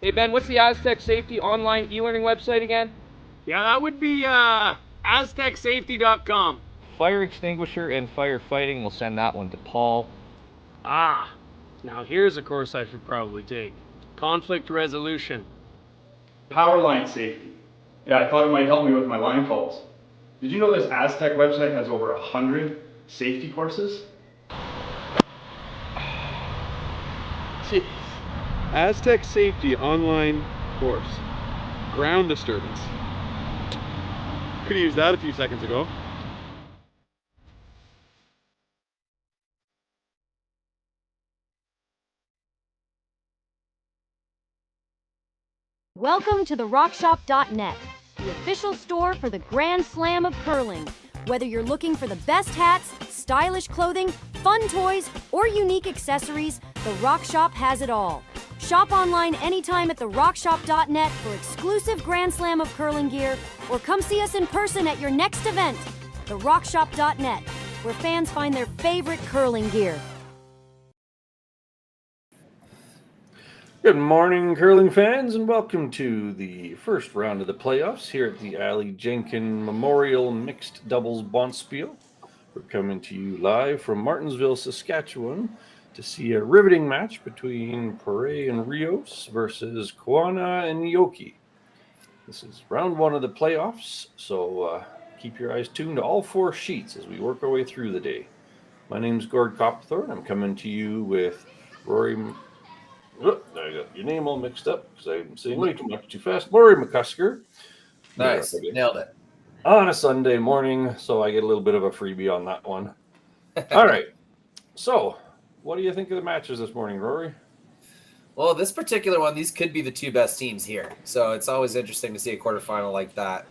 Hey Ben, what's the Aztec Safety online e-learning website again? Yeah, that would be aztecsafety.com. Fire extinguisher and firefighting. We'll send that one to Paul. Ah, now here's a course I should probably take. Conflict resolution. Power line safety. Yeah, I thought it might help me with my line calls. Did you know this Aztec website has over 100 safety courses? Jeez. Aztec Safety online course. Ground disturbance. Could have used that a few seconds ago. Welcome to the RockShop.net, the official store for the Grand Slam of curling. Whether you're looking for the best hats, stylish clothing, fun toys, or unique accessories, the Rock Shop has it all. Shop online anytime at the RockShop.net for exclusive Grand Slam of curling gear, or come see us in person at your next event. The RockShop.net, where fans find their favorite curling gear. Good morning, curling fans, and welcome to the first round of the playoffs here at the Aly Jenkins Memorial Mixed Doubles Bonspiel. We're coming to you live from Martensville, Saskatchewan, to see a riveting match between Perret and Rios versus Koana and Aoki. This is round one of the playoffs, so keep your eyes tuned to all four sheets as we work our way through the day. My name's Gord Copthorne. I'm coming to you with Rory. Oh, I got your name all mixed up because I'm saying way too much too fast. Rory McCusker. Nice. Nailed it. On a Sunday morning, so I get a little bit of a freebie on that one. All right. So, what do you think of the matches this morning, Rory? Well, this particular one, these could be the two best teams here. So it's always interesting to see a quarterfinal like that.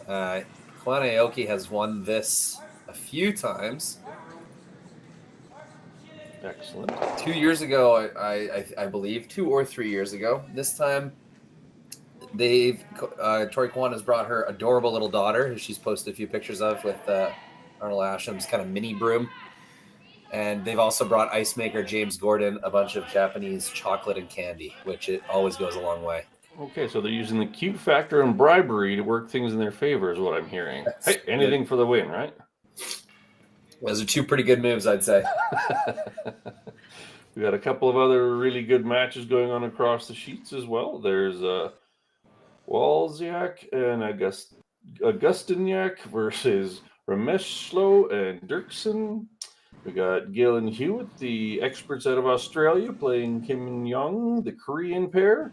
Koana Aoki has won this a few times. Excellent. 2 years ago, I believe, 2 or 3 years ago. This time, Tori Koana has brought her adorable little daughter, who she's posted a few pictures of with Arnold Asham's kind of mini broom. And they've also brought ice maker James Gordon a bunch of Japanese chocolate and candy, which it always goes a long way. Okay, so they're using the cute factor and bribery to work things in their favor is what I'm hearing. Hey, anything for the win, right? Those are two pretty good moves, I'd say. We got a couple of other really good matches going on across the sheets as well. There's Walziak and Augustiniak versus Rameshlo and Dirksen. We got Gail and Hewitt, the experts out of Australia, playing Kim and Young, the Korean pair.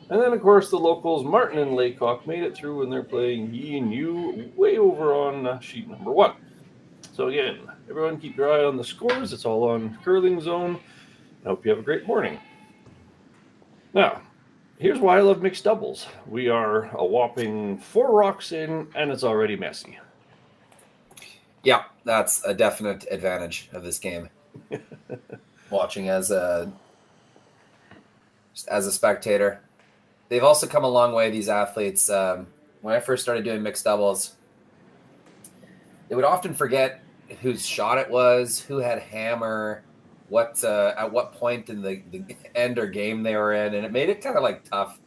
And then, of course, the locals, Martin and Laycock, made it through, and they're playing Yi and Yu way over on sheet number one. So again, everyone keep your eye on the scores. It's all on Curling Zone. I hope you have a great morning. Now, here's why I love mixed doubles. We are a whopping 4 rocks in, and it's already messy. Yeah, that's a definite advantage of this game. Watching as a spectator. They've also come a long way, these athletes. When I first started doing mixed doubles, they would often forget whose shot it was, who had hammer, at what point in the end or game they were in, and it made it kind of like tough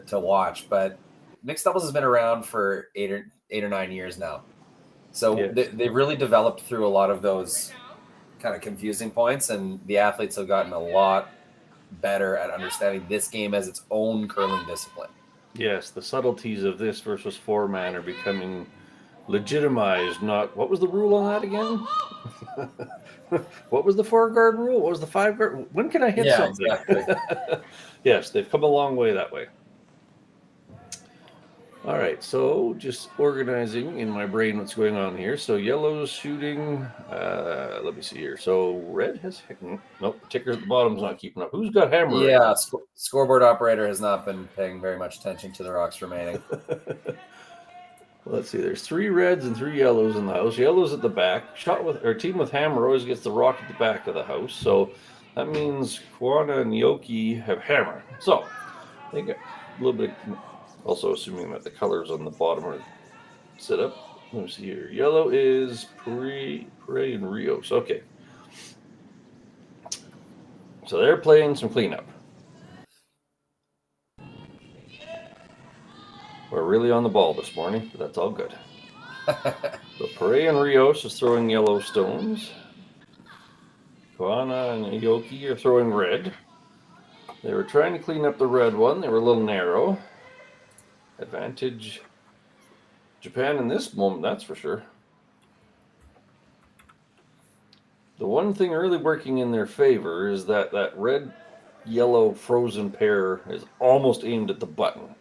to watch. But mixed doubles has been around for 8 or 9 years now. So Yes. they've really developed through a lot of those kind of confusing points, and the athletes have gotten a lot better at understanding this game as its own curling discipline. Yes, the subtleties of this versus 4-man are becoming legitimized. Not what was the rule on that again? What was the 4-guard rule? What was the 5-guard? When can I hit something? Exactly. Yes, they've come a long way that way. All right, so just organizing in my brain what's going on here. So yellow's shooting. Let me see here. So red has nope. The ticker at the bottom's not keeping up. Who's got hammer? Yeah, scoreboard operator has not been paying very much attention to the rocks remaining. Let's see. There's 3 reds and 3 yellows in the house. Yellow's at the back. Team with hammer always gets the rock at the back of the house. So that means Koana and Aoki have hammer. So they got a little bit. Also assuming that the colors on the bottom are set up. Let me see here. Yellow is Perret and Rios. Okay. So they're playing some cleanup. We're really on the ball this morning, but that's all good. So Perret and Rios is throwing yellow stones. Koana and Aoki are throwing red. They were trying to clean up the red one. They were a little narrow. Advantage Japan in this moment, that's for sure. The one thing really working in their favor is that red-yellow frozen pair is almost aimed at the button.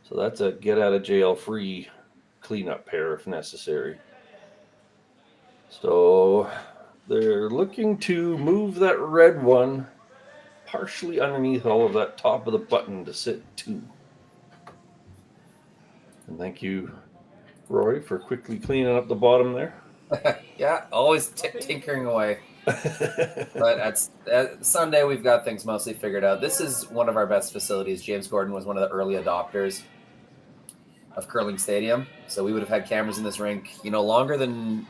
So that's a get-out-of-jail-free cleanup pair if necessary. So they're looking to move that red one partially underneath all of that top of the button to sit 2. And thank you, Roy, for quickly cleaning up the bottom there. Yeah, always tinkering away. But at Sunday, we've got things mostly figured out. This is one of our best facilities. James Gordon was one of the early adopters of Curling Stadium. So we would have had cameras in this rink, longer than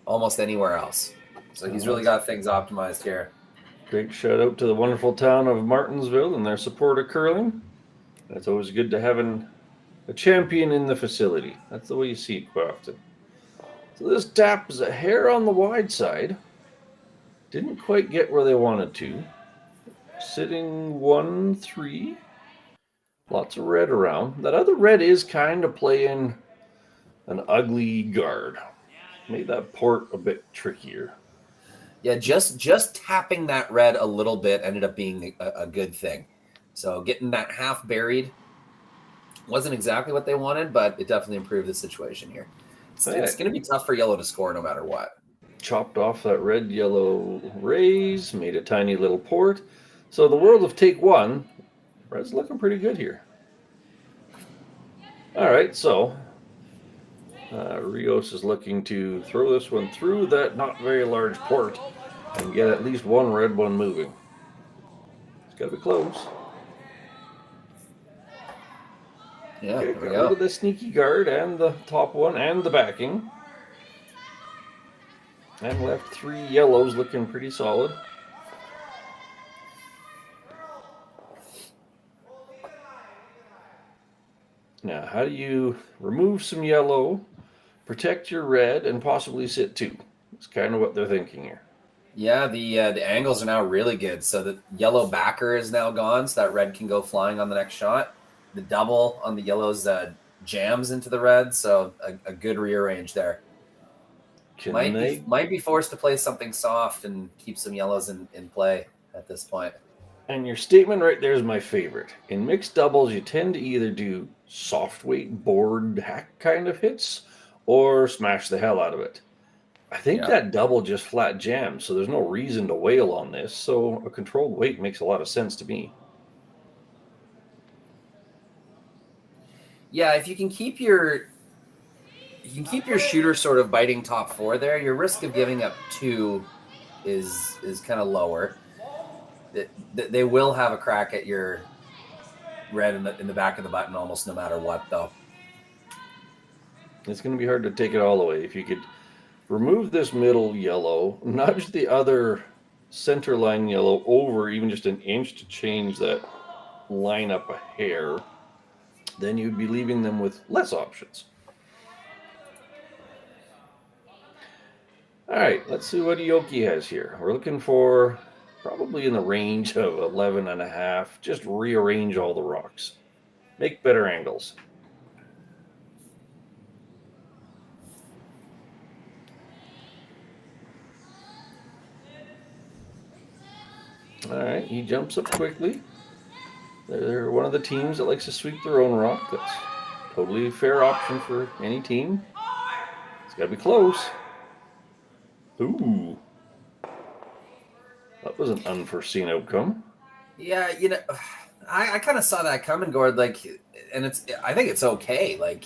almost anywhere else. So he's really got things optimized here. Great shout out to the wonderful town of Martensville and their support of curling. It's always good to have a champion in the facility. That's the way you see it quite often. So this tap is a hair on the wide side. Didn't quite get where they wanted to. Sitting 1-3. Lots of red around. That other red is kind of playing an ugly guard. Made that port a bit trickier. Yeah, just tapping that red a little bit ended up being a good thing. So getting that half buried wasn't exactly what they wanted, but it definitely improved the situation here. It's going to be tough for yellow to score no matter what. Chopped off that red-yellow raise, made a tiny little port. So the world of take 1, red's looking pretty good here. All right, so Rios is looking to throw this one through that not very large port and get at least one red one moving. It's got to be close. Yeah, Okay, there we got go. rid of the sneaky guard and the top one and the backing. And left 3 yellows looking pretty solid. Now, how do you remove some yellow, protect your red, and possibly sit 2? That's kind of what they're thinking here. Yeah, the angles are now really good. So the yellow backer is now gone, so that red can go flying on the next shot. The double on the yellows jams into the red, so a good rearrange there. Might be forced to play something soft and keep some yellows in play at this point. And your statement right there is my favorite. In mixed doubles, you tend to either do soft weight board hack kind of hits or smash the hell out of it. I think that double just flat jams, so there's no reason to wail on this. So a controlled weight makes a lot of sense to me. Yeah, if you can keep your shooter sort of biting top 4 there, your risk of giving up 2 is kind of lower. They will have a crack at your red in the back of the button almost no matter what, though. It's going to be hard to take it all away. If you could remove this middle yellow, nudge the other center line yellow over even just an inch to change that line up a hair, then you'd be leaving them with less options. All right, let's see what Aoki has here. We're looking for probably in the range of 11.5. Just rearrange all the rocks. Make better angles. All right, he jumps up quickly. They're one of the teams that likes to sweep their own rock. That's totally a fair option for any team. It's got to be close. Ooh. That was an unforeseen outcome. Yeah, I kind of saw that coming, Gord. I think it's okay.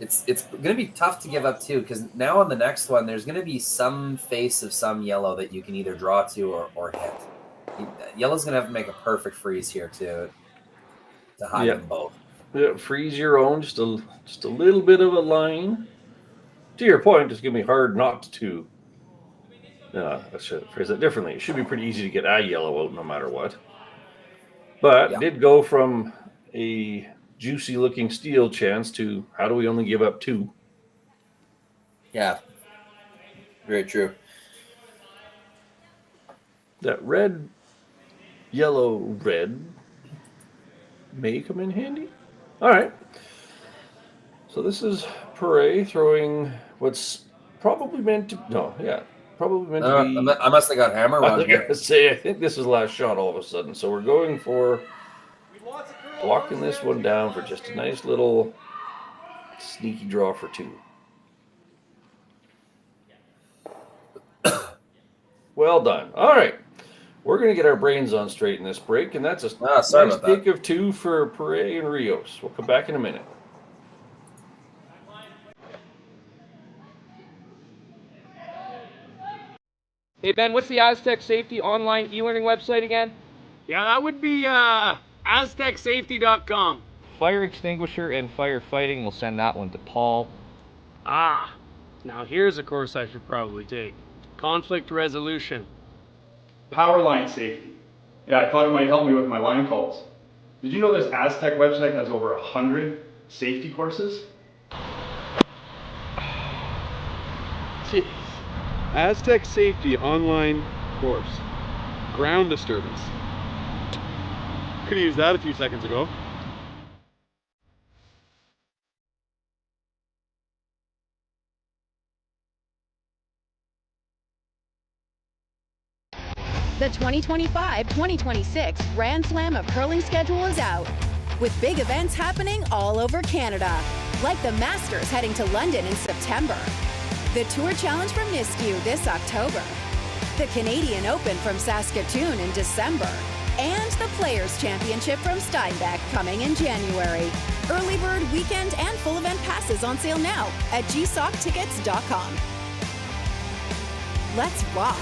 It's going to be tough to give up 2 because now on the next one, there's going to be some face of some yellow that you can either draw to or hit. Yellow's going to have to make a perfect freeze here to hide them both. Yeah, freeze your own, just a little bit of a line. To your point, it's going to be hard not to. I should phrase that differently. It should be pretty easy to get a yellow out no matter what. But it did go from a juicy looking steel chance to how do we only give up 2? Yeah. Very true. That red, yellow, red may come in handy. All right. So this is Perret throwing what's probably meant to probably meant to be. I must have got hammer I on was here. gonna say I think this is last shot all of a sudden. So we're going for blocking this one down for just a nice little sneaky draw for 2. Well done. All right. We're going to get our brains on straight in this break, and that's a Sorry nice about that. pick of 2 for Perret and Rios. We'll come back in a minute. Hey Ben, what's the Aztec Safety online e-learning website again? Yeah, that would be aztecsafety.com. Fire extinguisher and firefighting, we'll send that one to Paul. Ah, now here's a course I should probably take. Conflict resolution. Power line safety. Yeah, I thought it might help me with my line calls. Did you know this Aztec website has over 100 safety courses? Jeez. Aztec Safety online course. Ground disturbance. Could have used that a few seconds ago. The 2025-2026 Grand Slam of Curling schedule is out, with big events happening all over Canada, like the Masters heading to London in September, the Tour Challenge from Nisku this October, the Canadian Open from Saskatchewan in December, and the Players' Championship from Steinbach coming in January. Early bird weekend and full event passes on sale now at gsoctickets.com. Let's rock!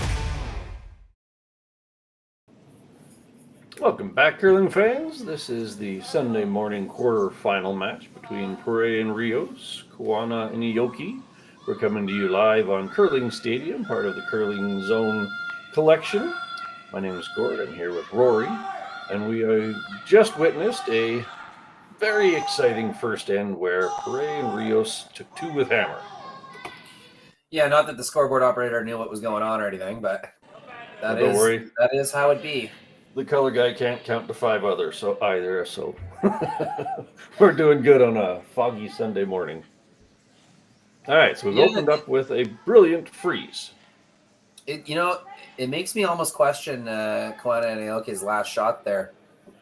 Welcome back, curling fans. This is the Sunday morning quarterfinal match between Perret and Rios, Koana and Aoki. We're coming to you live on Curling Stadium, part of the Curling Zone collection. My name is Gord. I'm here with Rory, and we just witnessed a very exciting first end where Perret and Rios took 2 with hammer. Yeah, not that the scoreboard operator knew what was going on or anything, but that is how it be. The color guy can't count to 5 others, so we're doing good on a foggy Sunday morning. All right, so we've opened up with a brilliant freeze. It makes me almost question Koana and Aoki's last shot there.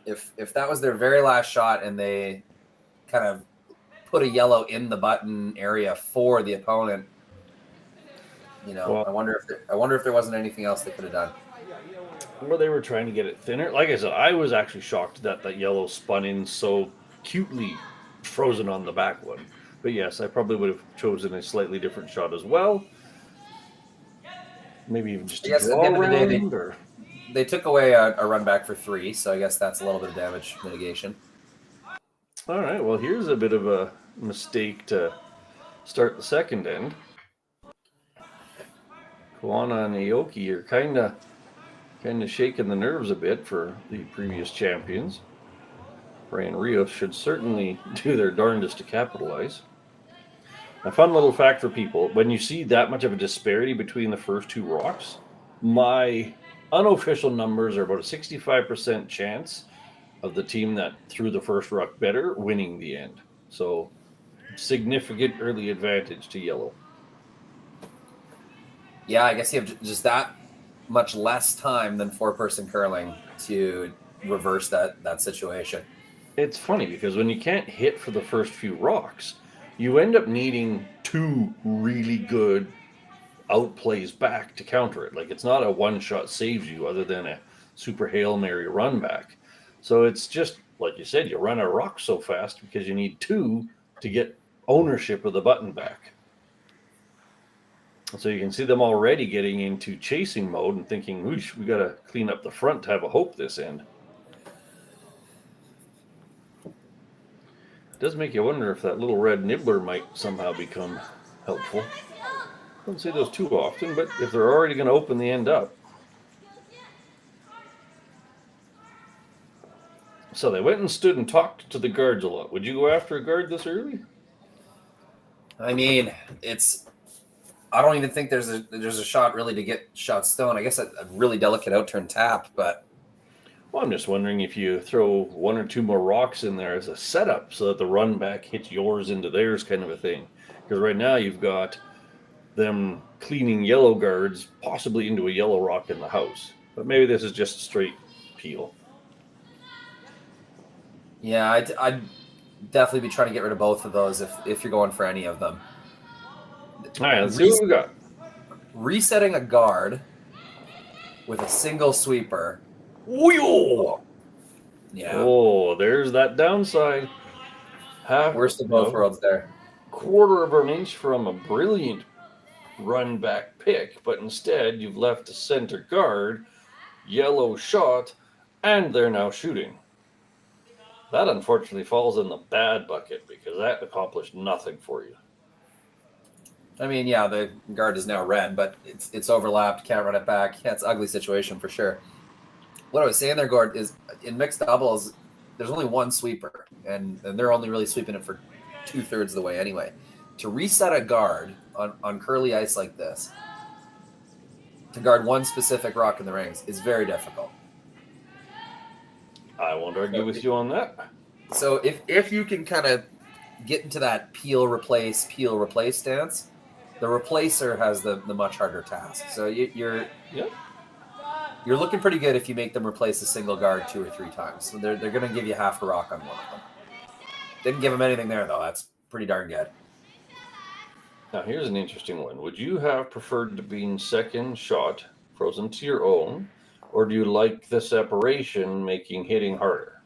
If that was their very last shot and they kind of put a yellow in the button area for the opponent, well, I wonder if there wasn't anything else they could have done. Well, they were trying to get it thinner. Like I said, I was actually shocked that that yellow spun in so cutely frozen on the back one. But yes, I probably would have chosen a slightly different shot as well. Maybe even just a draw round. They took away a run back for 3, so I guess that's a little bit of damage mitigation. All right, well, here's a bit of a mistake to start the second end. Koana and Aoki are kind of shaking the nerves a bit for the previous champions. Perret and Rios should certainly do their darndest to capitalize. A fun little fact for people, when you see that much of a disparity between the first 2 rocks, my unofficial numbers are about a 65% chance of the team that threw the first rock better winning the end. So significant early advantage to yellow. Yeah, I guess you have just that much less time than 4-person curling to reverse that situation. It's funny because when you can't hit for the first few rocks, you end up needing 2 really good outplays back to counter it. Like, it's not a one-shot saves you other than a super Hail Mary run back. So it's just, like you said, you run a rock so fast because you need 2 to get ownership of the button back. So you can see them already getting into chasing mode and thinking, we got to clean up the front to have a hope this end. It does make you wonder if that little red nibbler might somehow become helpful. Don't see those too often, but if they're already going to open the end up. So they went and stood and talked to the guards a lot. Would you go after a guard this early? I mean, I don't even think there's a shot really to get shot stone. I guess a really delicate outturn tap, but. Well, I'm just wondering if you throw one or two more rocks in there as a setup so that the run back hits yours into theirs kind of a thing. Because right now you've got them cleaning yellow guards possibly into a yellow rock in the house. But maybe this is just a straight peel. Yeah, I'd definitely be trying to get rid of both of those if you're going for any of them. All right, let's see what we got. Resetting a guard with a single sweeper. Wheel! Yeah. Oh, there's that downside. Worst of both worlds there. Quarter of an inch from a brilliant run back pick, but instead you've left a center guard, yellow shot, and they're now shooting. That unfortunately falls in the bad bucket because that accomplished nothing for you. I mean, yeah, the guard is now red, but it's overlapped, can't run it back. Yeah, it's an ugly situation for sure. What I was saying there, Gord, is in mixed doubles, there's only one sweeper, and they're only really sweeping it for 2/3 of the way anyway. To reset a guard on curly ice like this, to guard one specific rock in the rings, is very difficult. I won't argue with you on that. So if you can kind of get into that peel, replace stance, the replacer has the much harder task. So you're looking pretty good if you make them replace a single guard 2 or 3 times. So they're going to give you half a rock on one of them. Didn't give them anything there, though. That's pretty darn good. Now, here's an interesting one. Would you have preferred to be in second shot, frozen to your own, or do you like the separation making hitting harder?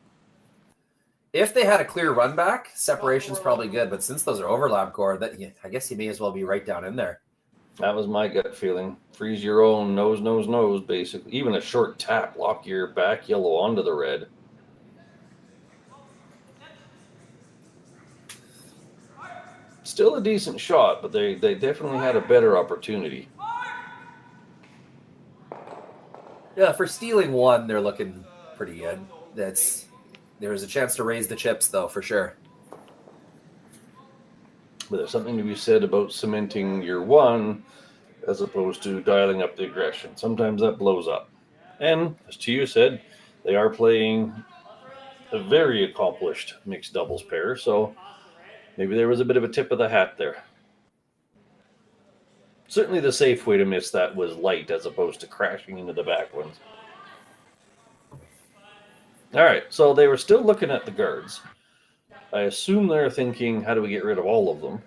If they had a clear run back, separation's probably good. But since those are overlap, Gore, I guess you may as well be right down in there. That was my gut feeling. Freeze your own, nose, basically. Even a short tap, lock your back yellow onto the red. Still a decent shot, but they definitely had a better opportunity. Yeah, for stealing one, they're looking pretty good. There's a chance to raise the chips, though, for sure. But there's something to be said about cementing your one as opposed to dialing up the aggression. Sometimes that blows up. And, as Chiyu said, they are playing a very accomplished mixed doubles pair, so maybe there was a bit of a tip of the hat there. Certainly the safe way to miss that was light as opposed to crashing into the back ones. All right, so they were still looking at the guards. I assume they're thinking, how do we get rid of all of them?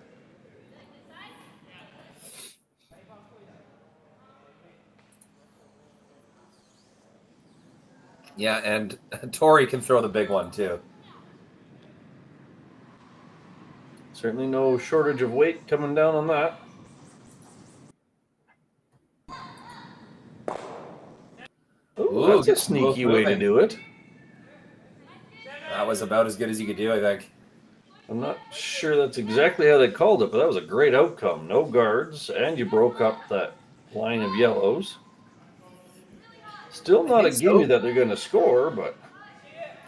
Yeah, and Tori can throw the big one, too. Certainly no shortage of weight coming down on that. Ooh, that's a sneaky way to do it. That was about as good as you could do, I think. I'm not sure that's exactly how they called it, but that was a great outcome. No guards, and you broke up that line of yellows. Still not a gimme that they're going to score, but...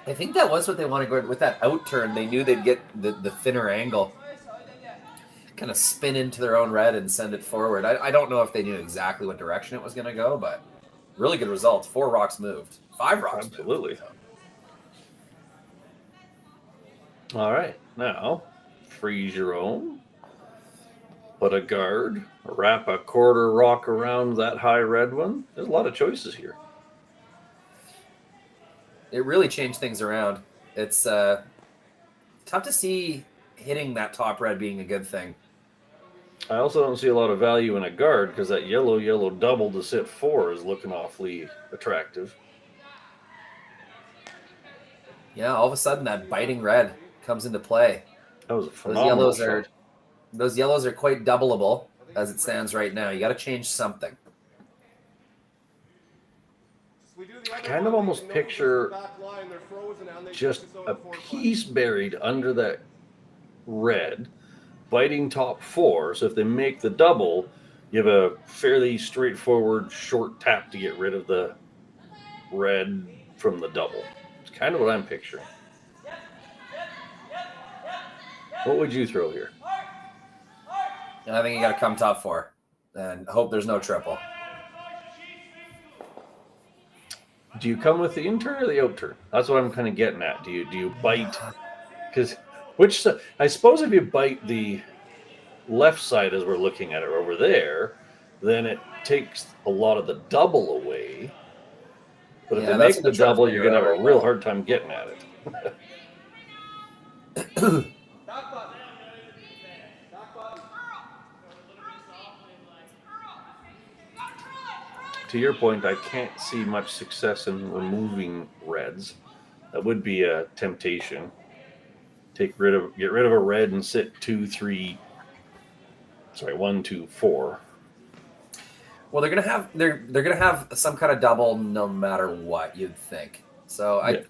I think that was what they wanted with that outturn. They knew they'd get the thinner angle. Kind of spin into their own red and send it forward. I don't know if they knew exactly what direction it was going to go, but really good results. 4 rocks moved. 5 rocks Absolutely. moved. All right, now freeze your own. Put a guard. Wrap a quarter rock around that high red one. There's a lot of choices here. It really changed things around. It's tough to see hitting that top red being a good thing. I also don't see a lot of value in a guard because that yellow double to sit 4 is looking awfully attractive. Yeah, all of a sudden that biting red comes into play. That was a phenomenal shot. Those yellows are quite doubleable as it stands right now. You got to change something. I kind of almost picture just a piece buried under that red, biting top 4. So if they make the double, you have a fairly straightforward short tap to get rid of the red from the double. It's kind of what I'm picturing. What would you throw here? I think you got to come top 4 and hope there's no triple. Do you come with the in turn or the out turn? That's what I'm kind of getting at. Do you bite? Because I suppose if you bite the left side as we're looking at it over there, then it takes a lot of the double away. But if they make the double, you're going to have a real hard time getting at it. To your point, I can't see much success in removing reds. That would be a temptation. Get rid of a red and sit 1, 2, 4. Well, they're gonna have some kind of double no matter what, you'd think. So I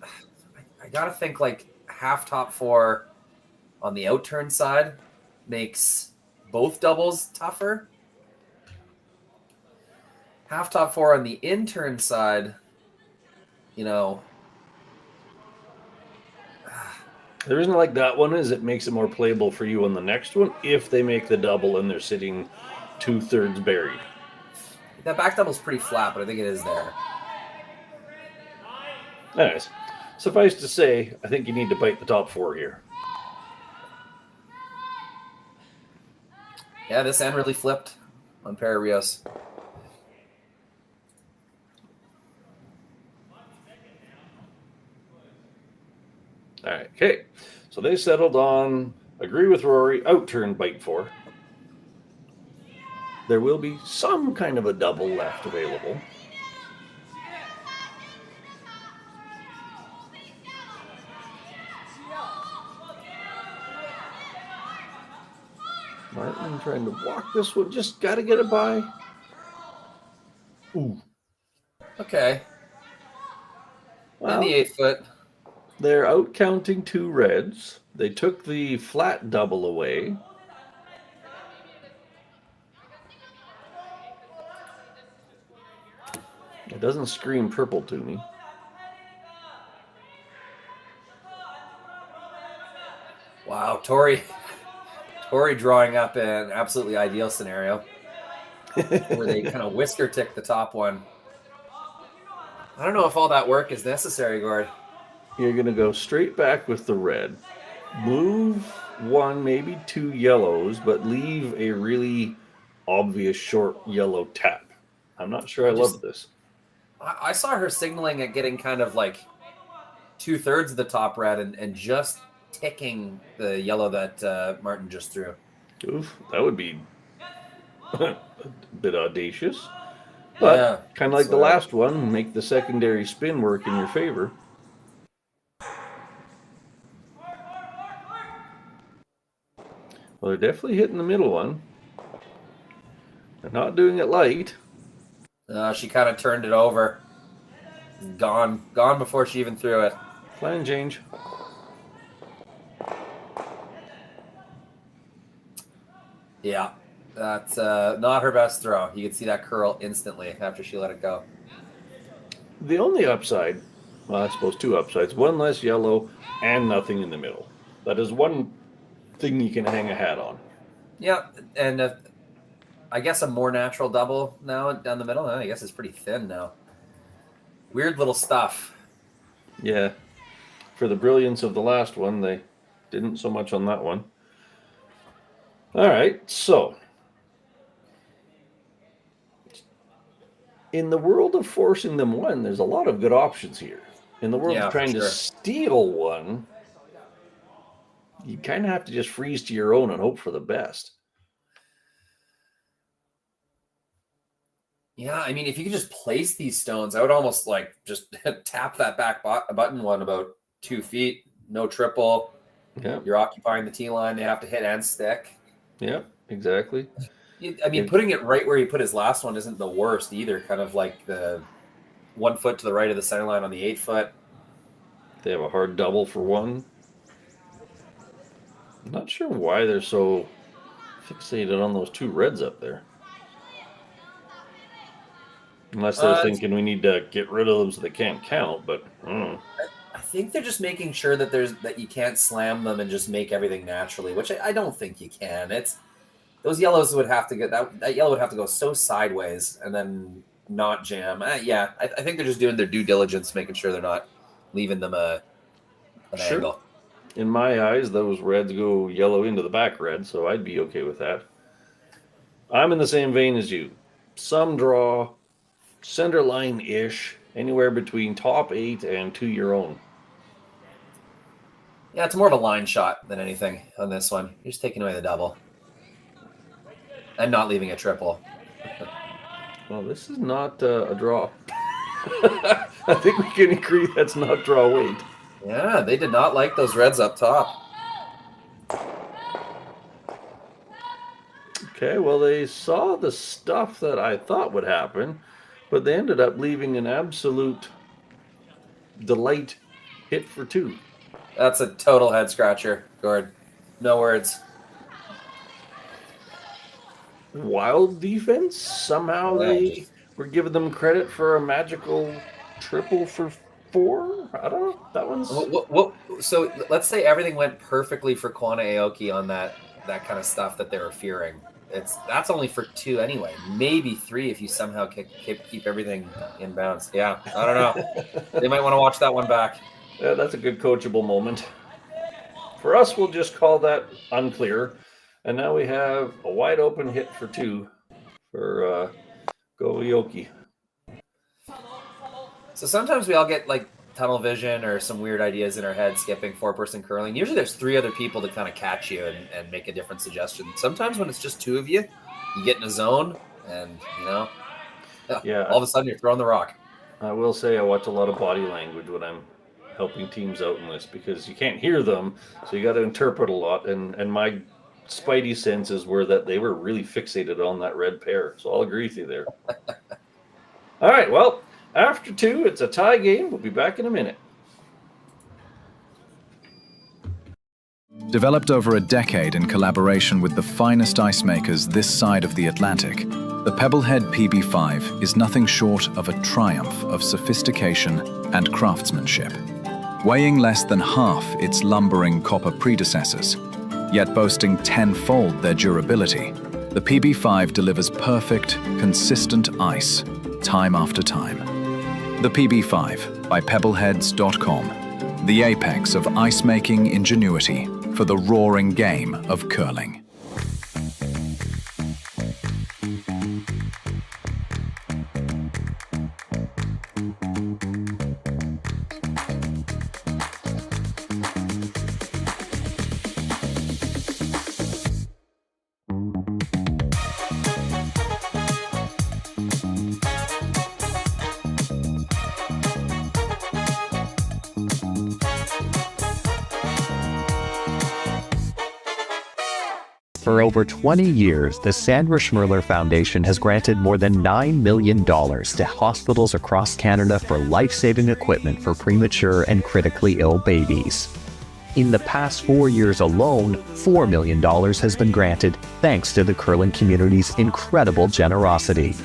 gotta think like half top 4 on the out turn side makes both doubles tougher. Half top 4 on the in turn side, the reason I like that one is it makes it more playable for you on the next one if they make the double and they're sitting 2/3 buried. That back double's pretty flat, but I think it is there. Anyways, suffice to say, I think you need to bite the top 4 here. Yeah, this end really flipped on Perret Rios. All right, okay. So they settled on agree with Rory, out turn bite 4. There will be some kind of a double left available. Martin trying to block this one, just got to get it by. Ooh. Okay. Well, in the 8 foot. They're out counting 2 reds. They took the flat double away. It doesn't scream purple to me. Wow, Tori drawing up an absolutely ideal scenario where they kind of whisker tick the top one. I don't know if all that work is necessary, Gord. You're going to go straight back with the red. Move 1, maybe 2 yellows, but leave a really obvious short yellow tap. I'm not sure I love this. I saw her signaling at getting kind of like 2/3 of the top red and just ticking the yellow that Martin just threw. Oof, that would be a bit audacious. But yeah, kind of like the last one, make the secondary spin work in your favor. Well, they're definitely hitting the middle one. They're not doing it light. She kind of turned it over. Gone before she even threw it. Plan change. Yeah, that's not her best throw. You could see that curl instantly after she let it go. The only upside, well, I suppose 2 upsides, 1 less yellow and nothing in the middle. That is one thing you can hang a hat on. Yeah, and I guess a more natural double now down the middle. I guess it's pretty thin now. Weird little stuff. Yeah. For the brilliance of the last one, they didn't so much on that one. All right, so in the world of forcing them one, there's a lot of good options here. In the world of trying to steal one, you kind of have to just freeze to your own and hope for the best. Yeah, I mean, if you could just place these stones, I would almost like just tap that back button one about 2 feet, no triple. Yeah, you're occupying the tee line. They have to hit and stick. Yeah, exactly. I mean, putting it right where he put his last one isn't the worst either. Kind of like the 1 foot to the right of the center line on the 8 foot. They have a hard double for 1. I'm not sure why they're so fixated on those 2 reds up there. Unless they're thinking we need to get rid of them so they can't count, but I don't know. I think they're just making sure that you can't slam them and just make everything naturally, which I don't think you can. It's those yellows would have to go that yellow would have to go so sideways and then not jam. Yeah, I think they're just doing their due diligence, making sure they're not leaving them an angle. In my eyes, those reds go yellow into the back red, so I'd be okay with that. I'm in the same vein as you. Some draw, center line-ish, anywhere between top 8 and to your own. Yeah, it's more of a line shot than anything on this one. You're just taking away the double. And not leaving a triple. Well, this is not a draw. I think we can agree that's not draw weight. Yeah, they did not like those reds up top. Okay, well, they saw the stuff that I thought would happen, but they ended up leaving an absolute delight hit for 2. That's a total head scratcher, Gord. No words. Wild defense. Somehow they were giving them credit for a magical triple for 4. I don't know. That one's. So let's say everything went perfectly for Koana Aoki on that kind of stuff that they were fearing. That's only for 2 anyway. Maybe 3 if you somehow keep everything in bounds. Yeah, I don't know. They might want to watch that one back. Yeah, that's a good coachable moment. For us, we'll just call that unclear. And now we have a wide open hit for 2 for Go Aoki. So sometimes we all get like tunnel vision or some weird ideas in our head skipping 4-person curling. Usually there's 3 other people to kind of catch you and make a different suggestion. Sometimes when it's just 2 of you, you get in a zone and, all of a sudden you're throwing the rock. I will say I watch a lot of body language when I'm helping teams out in this because you can't hear them, so you got to interpret a lot. And my spidey senses were that they were really fixated on that red pair, so I'll agree with you there. All right, well, after 2, it's a tie game. We'll be back in a minute. Developed over a decade in collaboration with the finest ice makers this side of the Atlantic, the Pebblehead PB5 is nothing short of a triumph of sophistication and craftsmanship. Weighing less than half its lumbering copper predecessors, yet boasting 10-fold their durability, the PB5 delivers perfect, consistent ice, time after time. The PB5 by Pebbleheads.com, the apex of ice-making ingenuity for the roaring game of curling. For over 20 years, the Sandra Schmirler Foundation has granted more than $9 million to hospitals across Canada for life-saving equipment for premature and critically ill babies. In the past 4 years alone, $4 million has been granted thanks to the curling community's incredible generosity.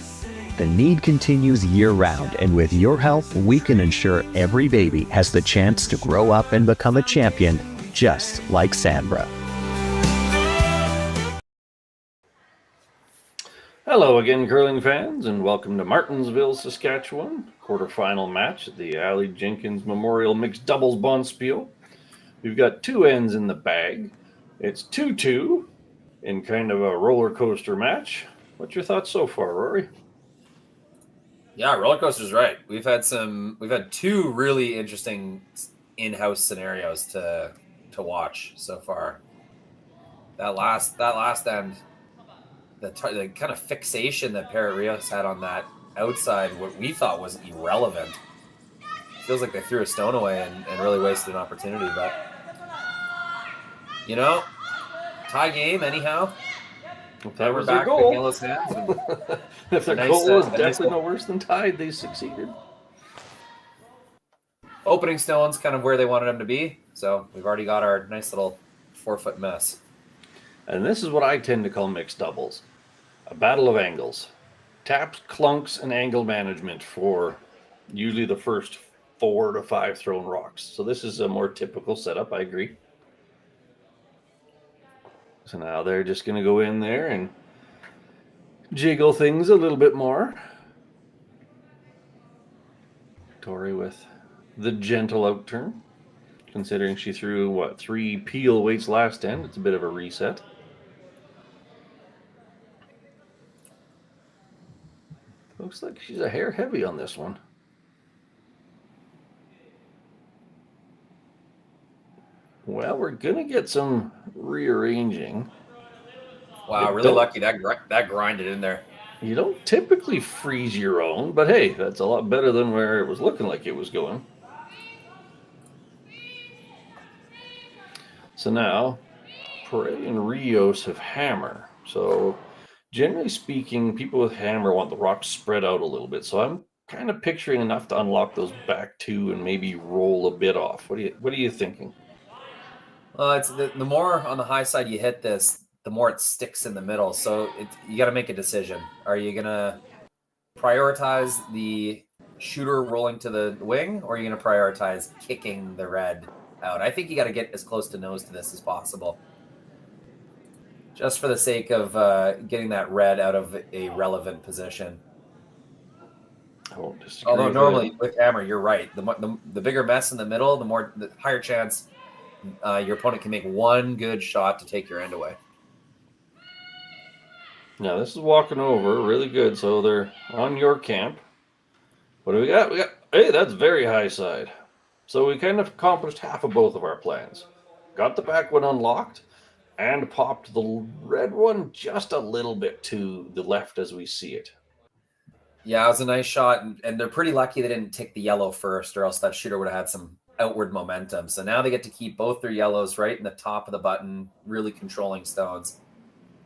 The need continues year-round, and with your help, we can ensure every baby has the chance to grow up and become a champion, just like Sandra. Hello again, curling fans, and welcome to Martensville, Saskatchewan, quarterfinal match at the Aly Jenkins Memorial Mixed Doubles Bonspiel. We've got 2 ends in the bag. It's 2-2 in kind of a roller coaster match. What's your thoughts so far, Rory? Yeah, roller coaster's right. We've had 2 really interesting in-house scenarios to watch so far. That last end. The kind of fixation that Perret Rios had on that outside, what we thought was irrelevant. Feels like they threw a stone away and really wasted an opportunity. But, tie game anyhow. If that was their goal. If their goal was definitely no worse than tied, they succeeded. Opening stone's kind of where they wanted them to be. So we've already got our nice little 4-foot mess. And this is what I tend to call mixed doubles. A battle of angles. Taps, clunks, and angle management for usually the first 4 to 5 thrown rocks. So this is a more typical setup, I agree. So now they're just going to go in there and jiggle things a little bit more. Tori with the gentle outturn, considering she threw, 3 peel weights last end. It's a bit of a reset. Looks like she's a hair heavy on this one. Well, we're going to get some rearranging. Wow, really lucky that grinded in there. You don't typically freeze your own, but hey, that's a lot better than where it was looking like it was going. So now, Perret and Rios have hammer. So generally speaking, people with hammer want the rocks spread out a little bit. So I'm kind of picturing enough to unlock those back 2 and maybe roll a bit off. What are you thinking? Well, it's the more on the high side you hit this, the more it sticks in the middle. So you got to make a decision. Are you going to prioritize the shooter rolling to the wing, or are you going to prioritize kicking the red out? I think you got to get as close to nose to this as possible, just for the sake of getting that red out of a relevant position. I won't disagree. Although normally with hammer, you're right. The bigger mess in the middle, the higher chance your opponent can make one good shot to take your end away. Now this is walking over really good. So they're on your camp. What do we got? Hey, that's very high side. So we kind of accomplished half of both of our plans. Got the back one unlocked and popped the red one just a little bit to the left as we see it. Yeah, it was a nice shot, and they're pretty lucky they didn't tick the yellow first, or else that shooter would have had some outward momentum. So now they get to keep both their yellows right in the top of the button, really controlling stones.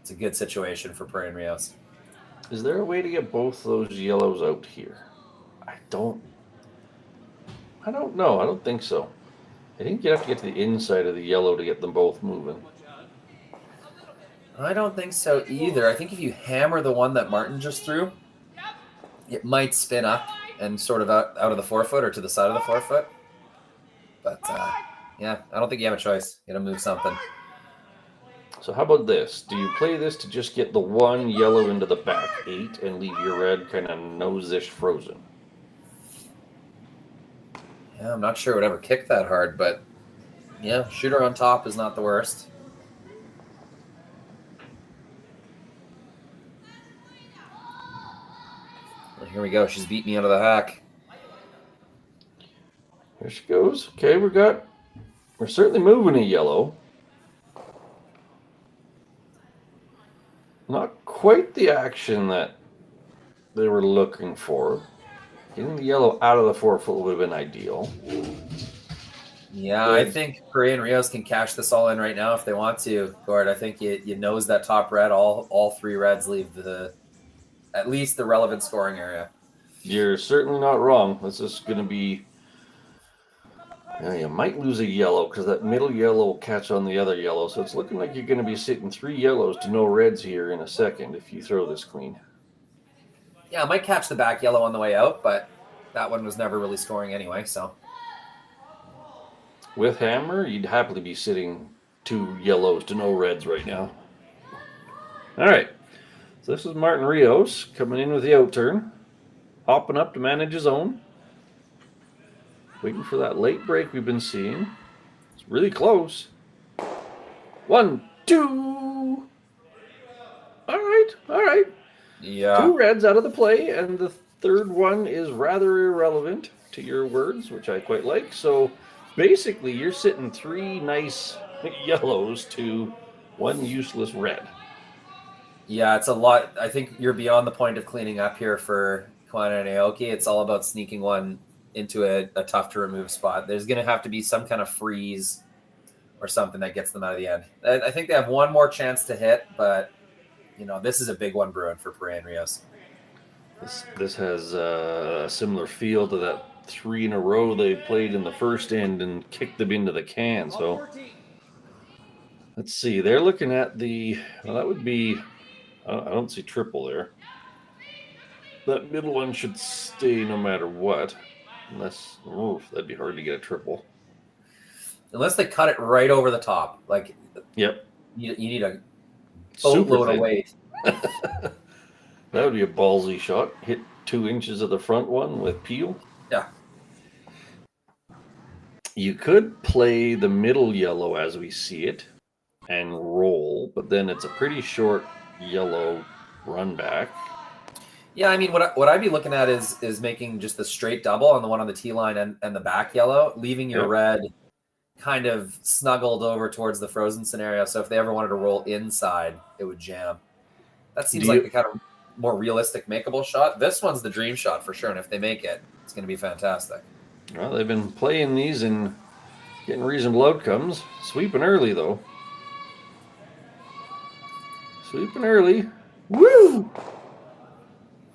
It's a good situation for Perret and Rios. Is there a way to get both those yellows out here? I don't know. I don't think so. I think you have to get to the inside of the yellow to get them both moving. I don't think so either. I think if you hammer the one that Martin just threw, it might spin up and sort of out of the forefoot or to the side of the forefoot. But yeah, I don't think you have a choice. You got to move something. So how about this? Do you play this to just get the one yellow into the back 8 and leave your red kind of nose-ish frozen? Yeah, I'm not sure it would ever kick that hard, but yeah, shooter on top is not the worst. Well, here we go. She's beat me out of the hack. There she goes. Okay, we're certainly moving a yellow. Not quite the action that they were looking for. Getting the yellow out of the forefoot would have been ideal. Yeah, I think Perret and Rios can cash this all in right now if they want to. Gord, I think you nose that top red. All 3 reds leave at least the relevant scoring area. You're certainly not wrong. This is going to be... you might lose a yellow because that middle yellow will catch on the other yellow. So it's looking like you're going to be sitting 3 yellows to no reds here in a second if you throw this queen. Yeah, I might catch the back yellow on the way out, but that one was never really scoring anyway, so. With hammer, you'd happily be sitting 2 yellows to no reds right now. All right. So this is Martin Rios coming in with the outturn. Hopping up to manage his own. Waiting for that late break we've been seeing. It's really close. 1, 2. All right. Yeah. 2 reds out of the play, and the third one is rather irrelevant to your words, which I quite like. So basically, you're sitting 3 nice yellows to 1 useless red. Yeah, it's a lot. I think you're beyond the point of cleaning up here for Koana and Aoki. It's all about sneaking one into a tough to remove spot. There's going to have to be some kind of freeze or something that gets them out of the end. I think they have one more chance to hit, but this is a big one brewing for Perret and Rios. This has a similar feel to that 3 in a row they played in the first end and kicked them into the can. So let's see. They're looking at that would be, I don't see triple there. That middle one should stay no matter what. Unless, that'd be hard to get a triple. Unless they cut it right over the top. Like, yep. You need a boatload of weight. That would be a ballsy shot. Hit 2 inches of the front one with peel. Yeah. You could play the middle yellow as we see it and roll, but then it's a pretty short yellow run back. Yeah, I mean, what I'd be looking at is making just the straight double on the one on the tee line and the back yellow, leaving your red kind of snuggled over towards the frozen scenario. So if they ever wanted to roll inside, it would jam. That seems like the kind of more realistic, makeable shot. This one's the dream shot for sure, and if they make it, it's going to be fantastic. Well, they've been playing these and getting reasonable outcomes. Sweeping early, though. Sweeping early. Woo!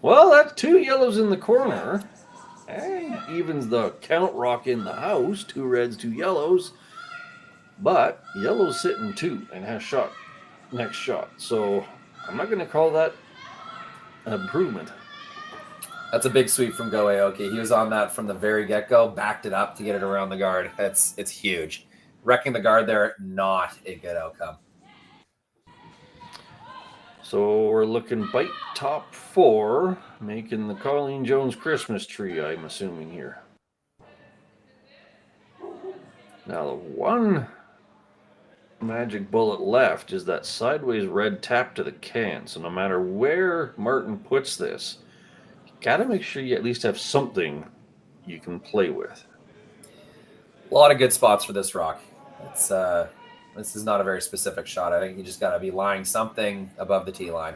Well, that's 2 yellows in the corner. And evens the count rock in the house. 2 reds, 2 yellows. But yellow's sitting 2 and has shot next shot. So I'm not going to call that an improvement. That's a big sweep from Go Aoki. He was on that from the very get-go, backed it up to get it around the guard. It's huge. Wrecking the guard there, not a good outcome. So we're looking bite top 4, making the Colleen Jones Christmas tree, I'm assuming here. Now the one magic bullet left is that sideways red tap to the can. So no matter where Martin puts this, you gotta make sure you at least have something you can play with. A lot of good spots for this rock. It's this is not a very specific shot. I think you just got to be lying something above the tee line.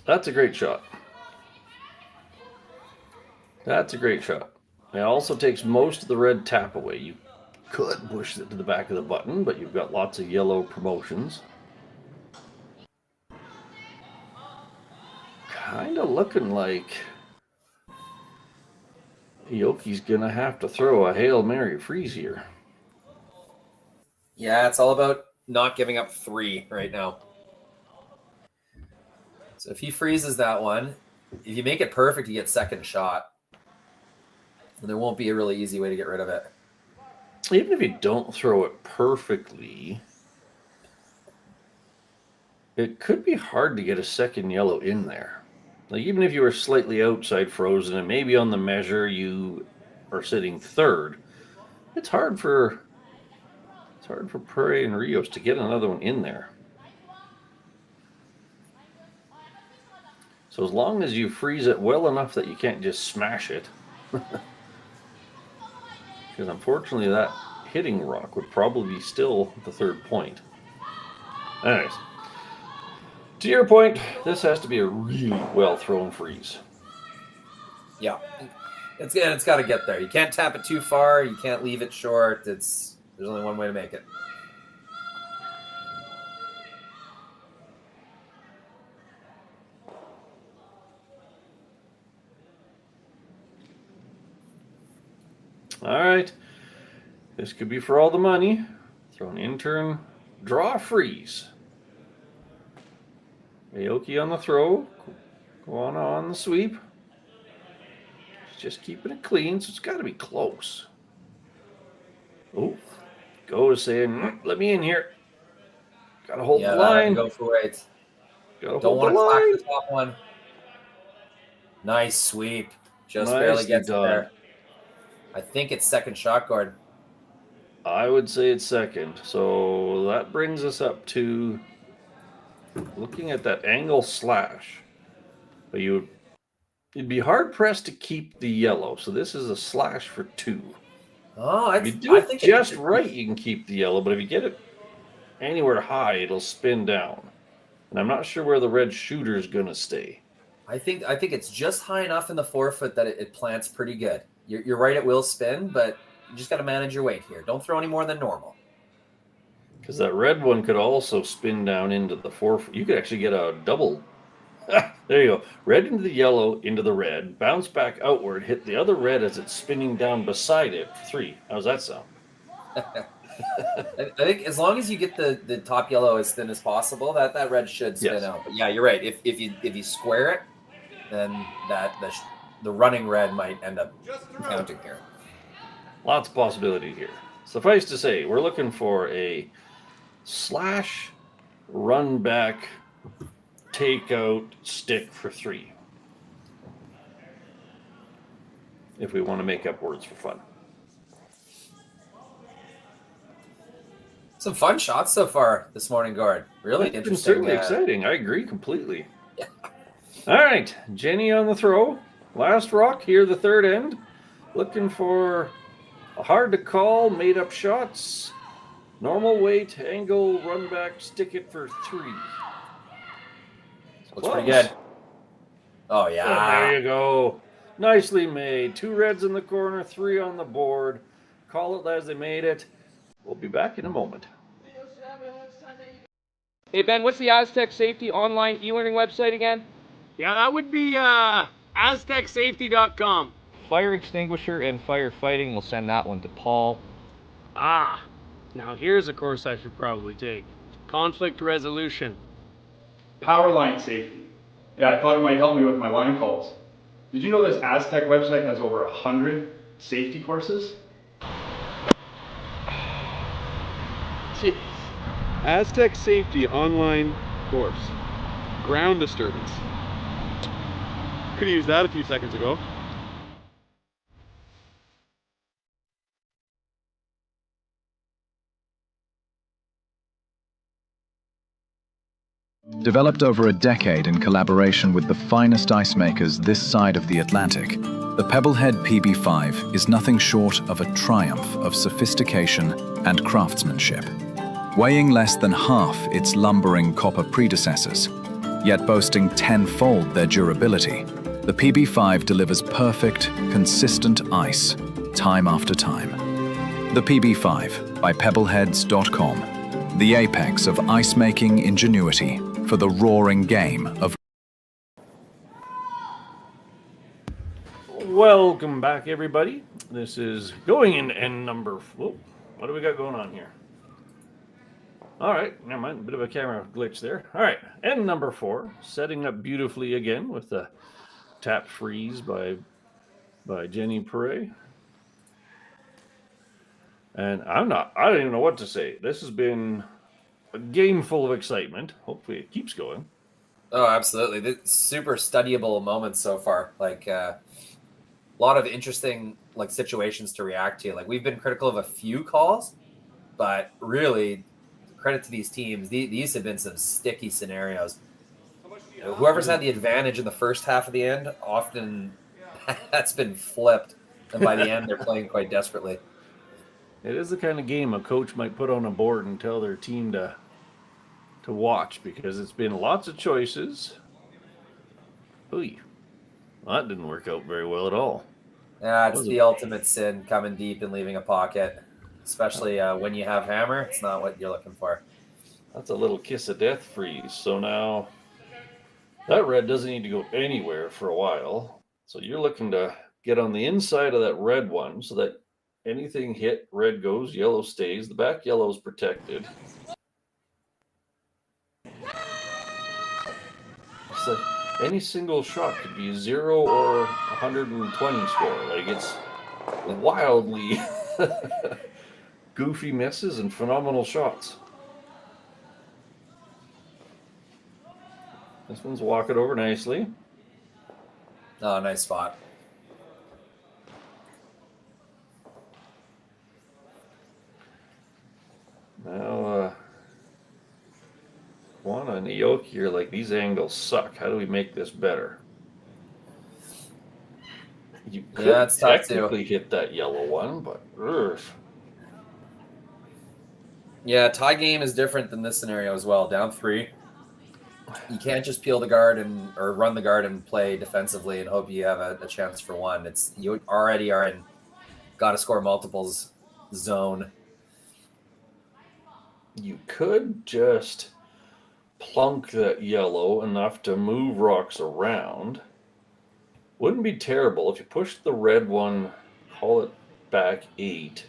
That's a great shot. That's a great shot. It also takes most of the red tap away. You could push it to the back of the button, but you've got lots of yellow promotions. Kind of looking like Aoki's going to have to throw a Hail Mary freeze here. Yeah, it's all about not giving up 3 right now. So if he freezes that one, if you make it perfect, you get second shot. And there won't be a really easy way to get rid of it. Even if you don't throw it perfectly, it could be hard to get a second yellow in there. Like even if you were slightly outside frozen and maybe on the measure you are sitting 3rd, it's hard for Perret and Rios to get another one in there. So as long as you freeze it well enough that you can't just smash it. Because unfortunately that hitting rock would probably be still the 3rd point. Anyways, to your point, this has to be a really well thrown freeze. Yeah, it's got to get there. You can't tap it too far. You can't leave it short. There's only one way to make it. All right, this could be for all the money. Throw an intern, draw a freeze. Aoki on the throw, Koana on the sweep. Just keeping it clean, so it's got to be close. Oh, Go is saying, let me in here. Got to hold the line. Go for it. Got to Don't hold the want to line. clack the top one. Nice sweep. Just Nicely barely gets done. there. I think it's second shot guard. I would say it's second. So that brings us up to looking at that angle slash. But you'd be hard pressed to keep the yellow. So this is a slash for 2. Oh, if you do it just right, you can keep the yellow. But if you get it anywhere high, it'll spin down. And I'm not sure where the red shooter is going to stay. I think it's just high enough in the forefoot that it plants pretty good. You're right, it will spin, but you just got to manage your weight here. Don't throw any more than normal. Because that red one could also spin down into the forefoot. You could actually get a double. There you go. Red into the yellow, into the red, bounce back outward, hit the other red as it's spinning down beside it for 3. How's that sound? I think as long as you get the top yellow as thin as possible, that red should spin out. But yeah, you're right. If you square it, then the running red might end up counting here. Lots of possibility here. Suffice to say, we're looking for a slash run back takeout stick for 3. If we want to make up words for fun. Some fun shots so far this morning, Gord. Really It's been interesting. certainly exciting. I agree completely. Yeah. All right, Jenny on the throw. Last rock here, the third end. Looking for a hard to call, made up shots. Normal weight, angle, run back, stick it for 3. Looks pretty good. Oh, yeah. Oh, there you go. Nicely made. 2 reds in the corner, 3 on the board. Call it as they made it. We'll be back in a moment. Hey Ben, what's the Aztec Safety online e-learning website again? Yeah, that would be aztecsafety.com. Fire extinguisher and firefighting, we'll send that one to Paul. Ah, now here's a course I should probably take. Conflict resolution. Power line safety. Yeah, I thought it might help me with my line calls. Did you know this Aztec website has over 100 safety courses? Jeez. Aztec Safety online course. Ground disturbance. Could have used that a few seconds ago. Developed over a decade in collaboration with the finest ice makers this side of the Atlantic, the Pebblehead PB5 is nothing short of a triumph of sophistication and craftsmanship. Weighing less than half its lumbering copper predecessors, yet boasting tenfold their durability, the PB5 delivers perfect, consistent ice, time after time. The PB5 by pebbleheads.com, the apex of ice-making ingenuity for the roaring game of... Welcome back, everybody. This is going in end number... Whoa, what do we got going on here? All right, never mind, a bit of a camera glitch there. All right, end number 4, setting up beautifully again with the tap freeze by Jenny Perret. And I don't even know what to say. This has been a game full of excitement. Hopefully it keeps going. Oh, absolutely. The super studyable moments so far. Like a lot of interesting situations to react to. Like we've been critical of a few calls, but really credit to these teams. These have been some sticky scenarios. Whoever's had the advantage in the first half of the end, often that's been flipped. And by the end, they're playing quite desperately. It is the kind of game a coach might put on a board and tell their team to watch, because it's been lots of choices. Ooh, well, that didn't work out very well at all. Yeah, it's the ultimate sin, coming deep and leaving a pocket, especially when you have hammer. It's not what you're looking for. That's a little kiss of death freeze. So now that red doesn't need to go anywhere for a while. So you're looking to get on the inside of that red one so that anything hit, red goes, yellow stays. The back yellow is protected. So any single shot could be 0 or 120 score. Like, it's wildly goofy misses and phenomenal shots. This one's walking over nicely. Oh, nice spot. Now, Koana and Aoki are like, these angles suck. How do we make this better? You could it's tough technically hit that yellow one, but yeah, tie game is different than this scenario as well. Down 3. You can't just peel the guard or run the guard and play defensively and hope you have a chance for one. It's you already are in got to score multiples zone. You could just plunk that yellow enough to move rocks around. Wouldn't be terrible if you pushed the red one, call it back 8.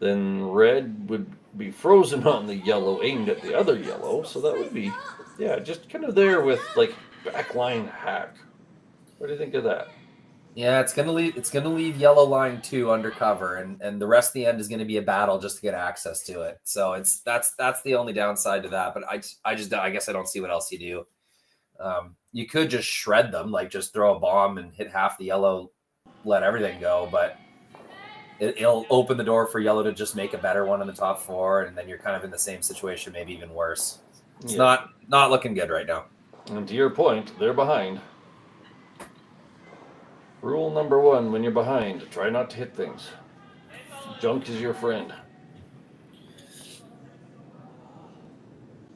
Then red would be frozen on the yellow, aimed at the other yellow. So that would be, yeah, just kind of there with like backline hack. What do you think of that? Yeah, it's gonna leave yellow line 2 undercover, and the rest of the end is gonna be a battle just to get access to it. So that's the only downside to that. But I guess I don't see what else you do. You could just shred them, like just throw a bomb and hit half the yellow, let everything go. But it'll open the door for yellow to just make a better one in the top 4, and then you're kind of in the same situation, maybe even worse. It's not looking good right now. And to your point, they're behind. Rule number 1, when you're behind, try not to hit things. Junk is your friend.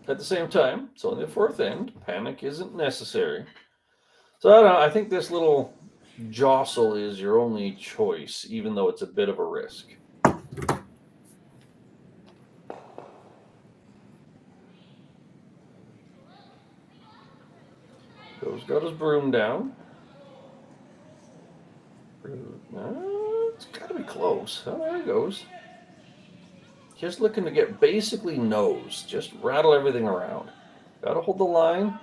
At the same time, it's only the 4th end. Panic isn't necessary. So I don't know, I think this little jostle is your only choice, even though it's a bit of a risk. Joe's got his broom down. It's got to be close. Oh, there he goes. Just looking to get basically nose. Just rattle everything around. Got to hold the line.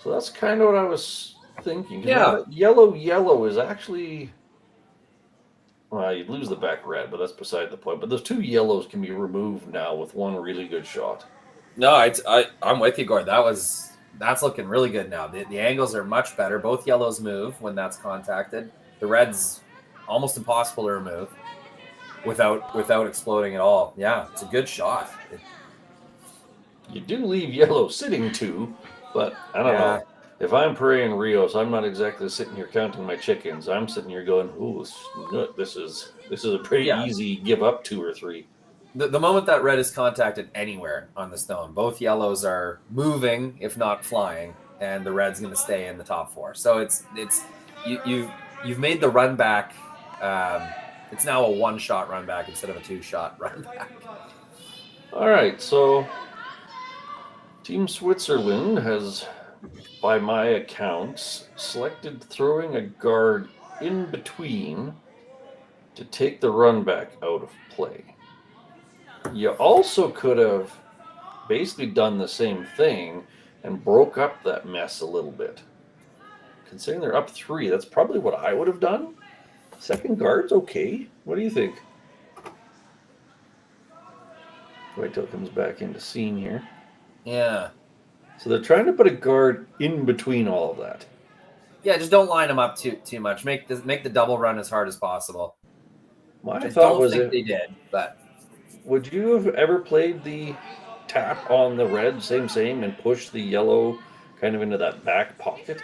So that's kind of what I was thinking. Yeah. Yellow is actually... Well, you'd lose the back red, but that's beside the point. But those 2 yellows can be removed now with 1 really good shot. No, I'm with you, Gord. That's looking really good now. The angles are much better. Both yellows move when that's contacted. The red's almost impossible to remove without exploding at all. Yeah, it's a good shot. You do leave yellow sitting 2, but I don't know. If I'm Perret and Rios, I'm not exactly sitting here counting my chickens. I'm sitting here going, "Ooh, this is a pretty easy give up 2 or 3." The moment that red is contacted anywhere on the stone, both yellows are moving, if not flying, and the red's going to stay in the top 4. So you've made the run back. It's now a 1-shot run back instead of a 2-shot run back. All right, so Team Switzerland has, by my accounts, selected throwing a guard in between to take the run back out of play. You also could have basically done the same thing and broke up that mess a little bit. Considering they're up 3, that's probably what I would have done. Second guard's okay. What do you think? Wait till it comes back into scene here. Yeah. So they're trying to put a guard in between all of that. Yeah, just don't line them up too much. Make the double run as hard as possible. My thought was they did, but... Would you have ever played the tap on the red, same, and push the yellow kind of into that back pocket?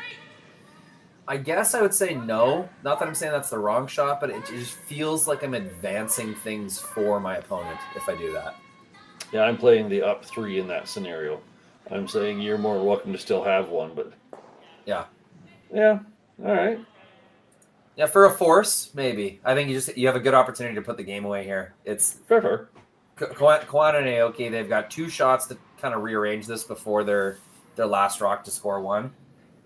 I guess I would say no. Not that I'm saying that's the wrong shot, but it just feels like I'm advancing things for my opponent if I do that. Yeah, I'm playing the up 3 in that scenario. I'm saying you're more welcome to still have one, but... Yeah. Yeah, all right. Yeah, for a force, maybe. I think you have a good opportunity to put the game away here. It's... Fair. Koana and Aoki, they've got 2 shots to kind of rearrange this before their last rock to score 1.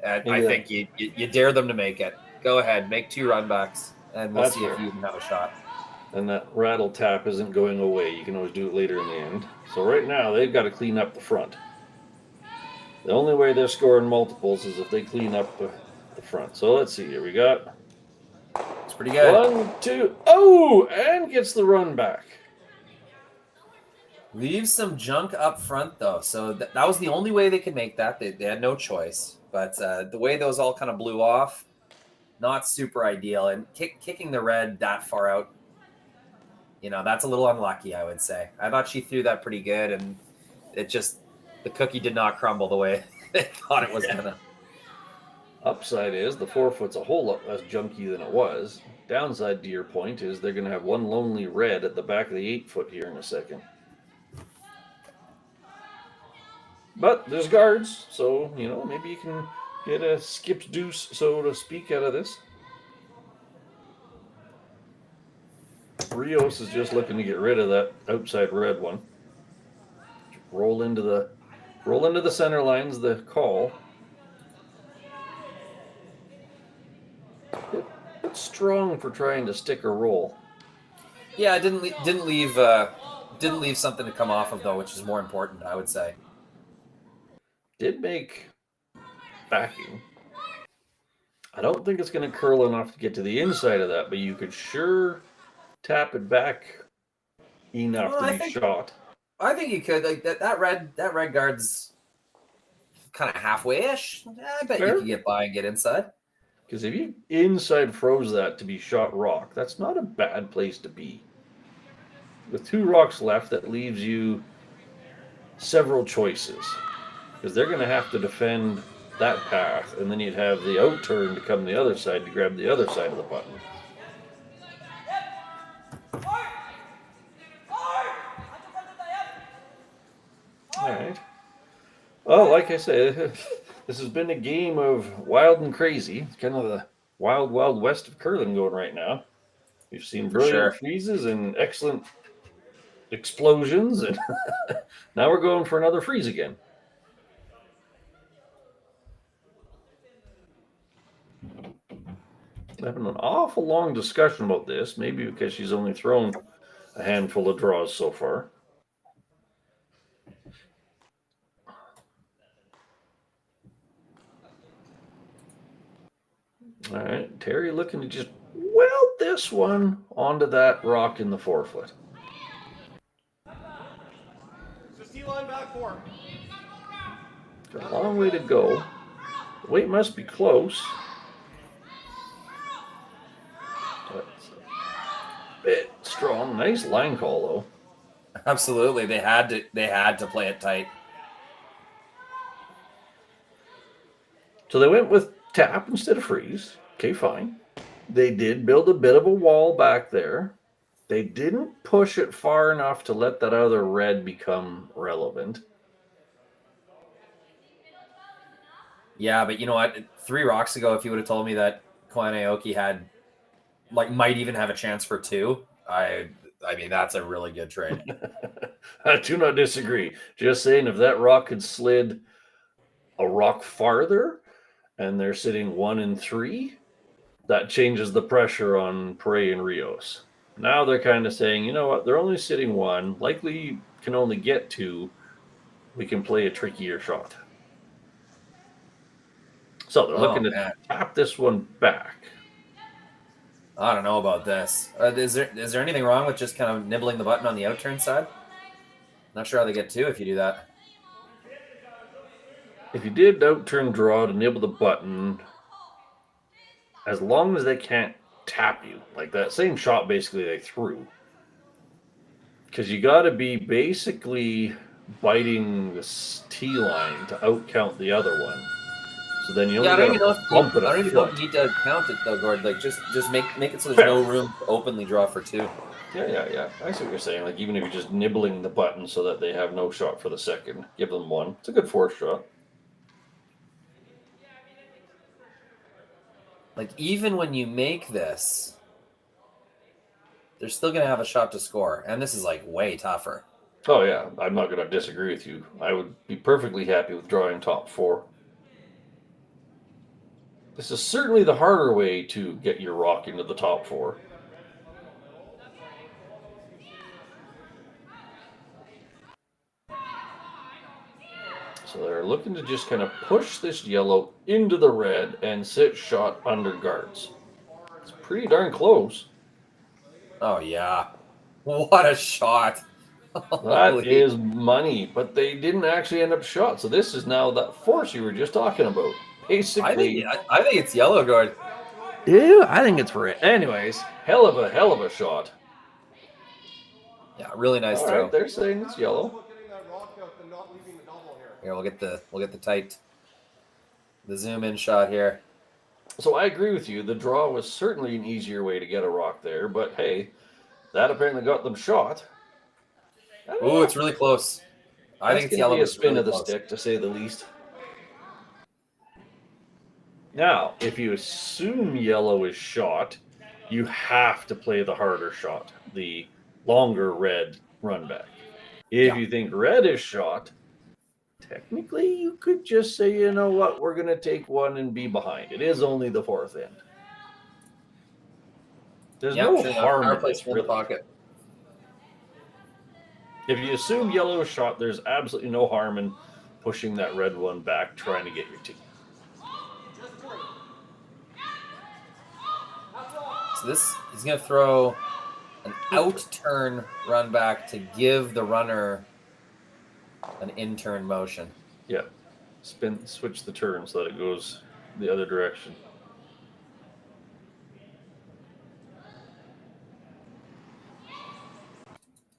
And I think you dare them to make it. Go ahead, make 2 run backs, and we'll see if you can have a shot. And that rattle tap isn't going away. You can always do it later in the end. So right now, they've got to clean up the front. The only way they're scoring multiples is if they clean up the front. So let's see here. We got... It's pretty good. 1, 2... Oh! And gets the run back. Leave some junk up front, though. So that was the only way they could make that. They had no choice. But the way those all kind of blew off, not super ideal. And kicking the red that far out, that's a little unlucky, I would say. I thought she threw that pretty good, and the cookie did not crumble the way they thought it was going to. Upside is the 4-foot's a whole lot less junky than it was. Downside, to your point, is they're going to have one lonely red at the back of the 8-foot here in a second. But there's guards, so, maybe you can get a skipped deuce, so to speak, out of this. Rios is just looking to get rid of that outside red one. Roll into the center lines, the call. It's strong for trying to stick or roll. Yeah, I didn't leave something to come off of though, which is more important, I would say. Did make backing. I don't think it's going to curl enough to get to the inside of that, but you could sure tap it back enough to be shot. I think you could. Like that red guard's kind of halfway-ish. I bet you could get by and get inside. Because if you inside froze that to be shot rock, that's not a bad place to be. With 2 rocks left, that leaves you several choices. Because they're going to have to defend that path, and then you'd have the out turn to come the other side to grab the other side of the button. All right. Well, like I said, this has been a game of wild and crazy. It's kind of the wild, wild west of curling going right now. We've seen brilliant freezes and excellent explosions, and now we're going for another freeze again. Having an awful long discussion about this, maybe because she's only thrown a handful of draws so far. All right, Terry looking to just weld this one onto that rock in the 4-foot. Line back 4. Got a long way to go. The weight must be close. That's a bit strong. Nice line call though. Absolutely, they had to play it tight. So they went with tap instead of freeze. Okay, fine. They did build a bit of a wall back there. They didn't push it far enough to let that other red become relevant. Yeah, but you know what? 3 rocks ago, if you would have told me that Koana Aoki might even have a chance for 2, I mean, that's a really good trade. I do not disagree. Just saying, if that rock had slid a rock farther and they're sitting 1 and 3, that changes the pressure on Perret and Rios. Now they're kind of saying, you know what, they're only sitting 1, likely can only get 2. We can play a trickier shot. So they're looking to tap this one back. I don't know about this. Is there anything wrong with just kind of nibbling the button on the outturn side? Not sure how they get 2 if you do that. If you did outturn draw to nibble the button, as long as they can't tap you, like that same shot basically they threw. Because you got to be basically biting this T line to outcount the other one. So then you only got to bump it up. I don't even know if you need to count it though, Gord. Like just make it so there's no room to openly draw for 2. Yeah. I see what you're saying. Like even if you're just nibbling the button so that they have no shot for the second, give them 1. It's a good 4th shot. Like, even when you make this, they're still going to have a shot to score. And this is, like, way tougher. Oh, yeah. I'm not going to disagree with you. I would be perfectly happy with drawing top 4. This is certainly the harder way to get your rock into the top 4. So they're looking to just kind of push this yellow into the red and sit shot under guards. It's pretty darn close. Oh, yeah. What a shot. That is money, but they didn't actually end up shot. So this is now that force you were just talking about. Basically, I think it's yellow, guard. Yeah, I think it's red. Anyways, hell of a shot. Yeah, really nice throw. Right, they're saying it's yellow. Here, we'll get the tight, the zoom in shot here. So I agree with you. The draw was certainly an easier way to get a rock there, but hey, that apparently got them shot. Oh, it's really close. I think it's yellow. Be a spin of the stick, to say the least. Now, if you assume yellow is shot, you have to play the harder shot, the longer red run back. If you think red is shot, technically you could just say, you know what, we're going to take one and be behind. It is only the fourth end. There's no harm in this, really. Pocket. If you assume yellow is shot, there's absolutely no harm in pushing that red one back, trying to get your team. So this, he's going to throw an out-turn run back to give the runner an in-turn motion. Yeah. Switch the turn so that it goes the other direction.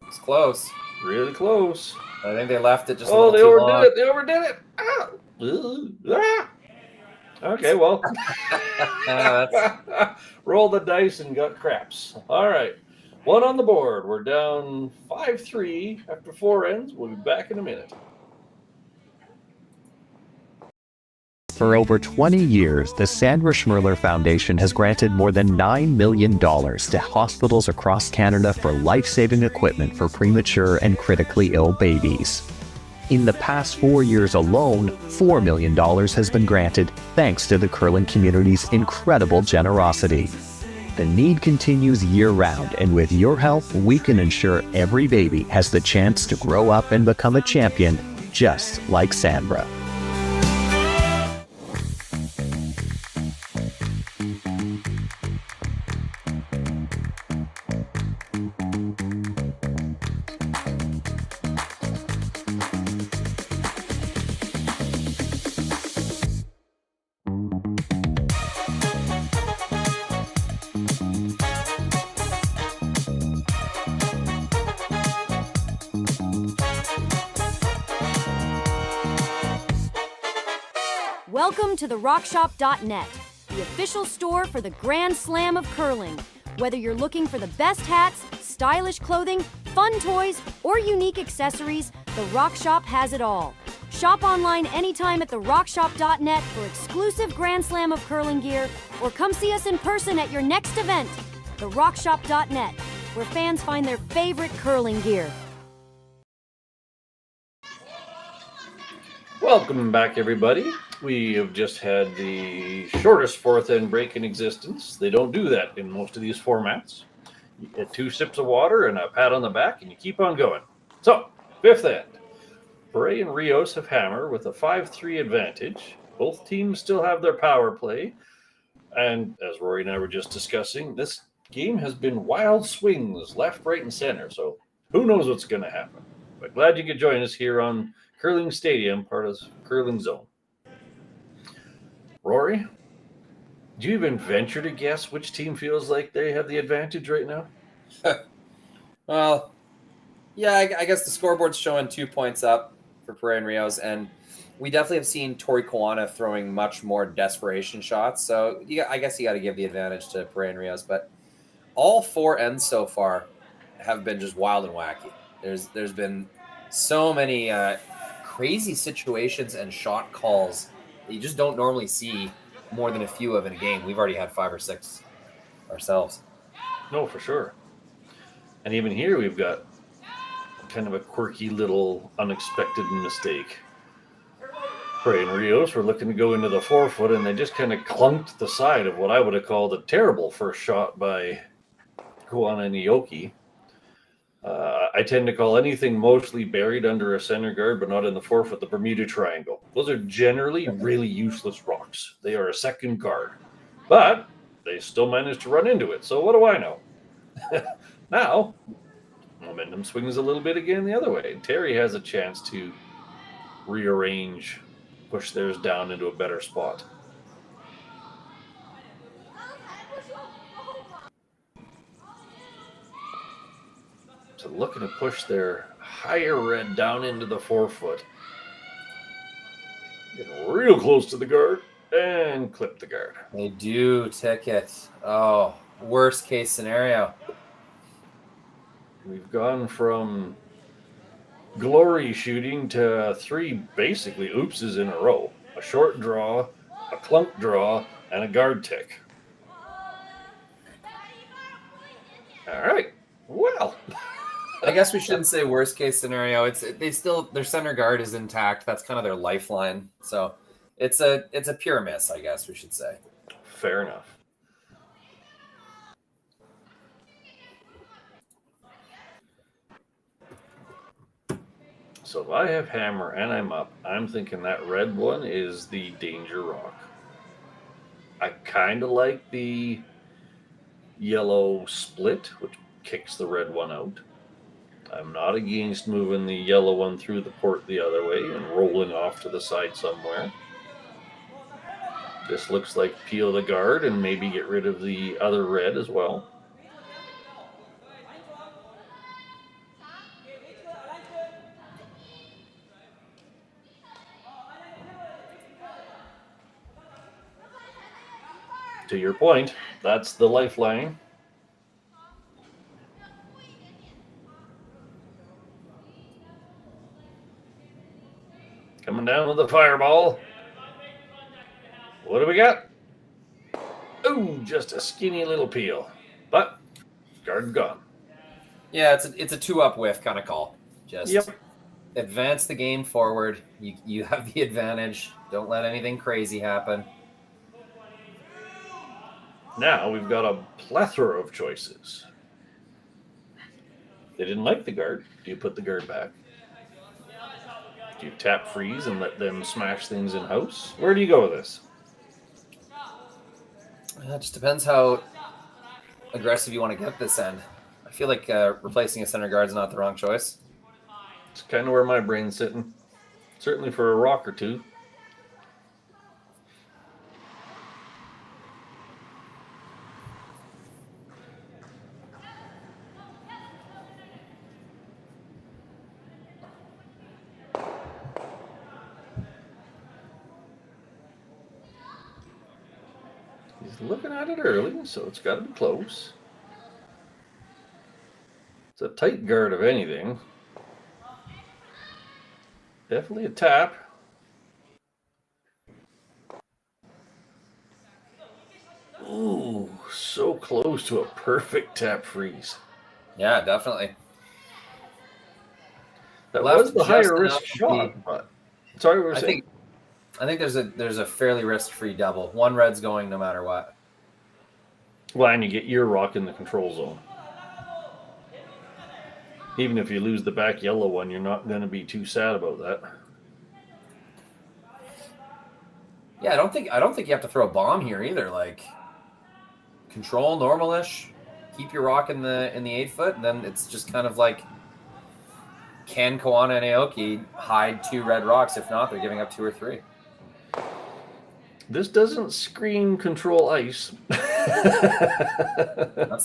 It's close. Really close. I think they left it just a little too long. They overdid it. Ah. Okay, well. Roll the dice and got craps. All right. One on the board. We're down 5-3 after 4 ends. We'll be back in a minute. For over 20 years, the Sandra Schmirler Foundation has granted more than $9 million to hospitals across Canada for life-saving equipment for premature and critically ill babies. In the past 4 years alone, $4 million has been granted thanks to the curling community's incredible generosity. The need continues year-round, and with your help, we can ensure every baby has the chance to grow up and become a champion, just like Sandra. Welcome to the RockShop.net, the official store for the Grand Slam of curling. Whether you're looking for the best hats, stylish clothing, fun toys, or unique accessories, the Rock Shop has it all. Shop online anytime at therockshop.net for exclusive Grand Slam of curling gear, or come see us in person at your next event. TheRockShop.net, where fans find their favorite curling gear. Welcome back, everybody. We have just had the shortest fourth end break in existence. They don't do that in most of these formats. You get 2 sips of water and a pat on the back, and you keep on going. So, fifth end. Perret and Rios have hammer with a 5-3 advantage. Both teams still have their power play. And as Rory and I were just discussing, this game has been wild swings left, right, and center. So who knows what's going to happen. But glad you could join us here on Curling Stadium, part of Curling Zone. Rory, do you even venture to guess which team feels like they have the advantage right now? Well, yeah, I guess the scoreboard's showing 2 points up for Perret and Rios, and we definitely have seen Tori Koana throwing much more desperation shots. So I guess you got to give the advantage to Perret and Rios. But all 4 ends so far have been just wild and wacky. There's been so many crazy situations and shot calls that you just don't normally see more than a few of in a game. We've already had 5 or 6 ourselves. No, for sure. And even here we've got kind of a quirky little unexpected mistake. Perret and Rios were looking to go into the 4-foot, and they just kind of clunked the side of what I would have called a terrible first shot by Koana and Aoki. I tend to call anything mostly buried under a center guard, but not in the 4-foot, the Bermuda Triangle. Those are generally really useless rocks. They are a second guard, but they still manage to run into it. So what do I know? Now, momentum swings a little bit again the other way. Terry has a chance to rearrange, push theirs down into a better spot. So looking to push their higher red down into the 4-foot. Getting real close to the guard and clip the guard. They do tick it. Oh, worst case scenario. We've gone from glory shooting to 3 basically oopses in a row. A short draw, a clunk draw, and a guard tick. All right. Well, I guess we shouldn't say worst case scenario. Their center guard is intact. That's kind of their lifeline. So it's a pure miss, I guess we should say. fair enough. So if I have hammer and I'm up, I'm thinking that red one is the danger rock. I kind of like the yellow split, which kicks the red one out. I'm not against moving the yellow one through the port the other way and rolling off to the side somewhere. This looks like peel the guard and maybe get rid of the other red as well. To your point, that's the lifeline. Coming down with the fireball. What do we got? Ooh, just a skinny little peel. But guard gone. Yeah, it's a 2-up whiff kind of call. Just advance the game forward. You have the advantage. Don't let anything crazy happen. Now we've got a plethora of choices. They didn't like the guard. Do you put the guard back? Do you tap freeze and let them smash things in house? Where do you go with this? It just depends how aggressive you want to get this end. I feel like replacing a center guard is not the wrong choice. It's kind of where my brain's sitting. Certainly for a rock or two. He's looking at it early, so it's got to be close. It's a tight guard of anything. Definitely a tap. Ooh, so close to a perfect tap freeze. Yeah, definitely. That Left was the just higher enough risk to shot, be- but sorry, we were saying. I think there's a fairly risk-free double. One red's going no matter what. Well, and you get your rock in the control zone. Even if you lose the back yellow one, you're not going to be too sad about that. Yeah, I don't think you have to throw a bomb here either. Like, control normalish, keep your rock in the 8 foot, and then it's just kind of like, can Koana and Aoki hide 2 red rocks? If not, they're giving up 2 or 3. This doesn't scream control ice. That's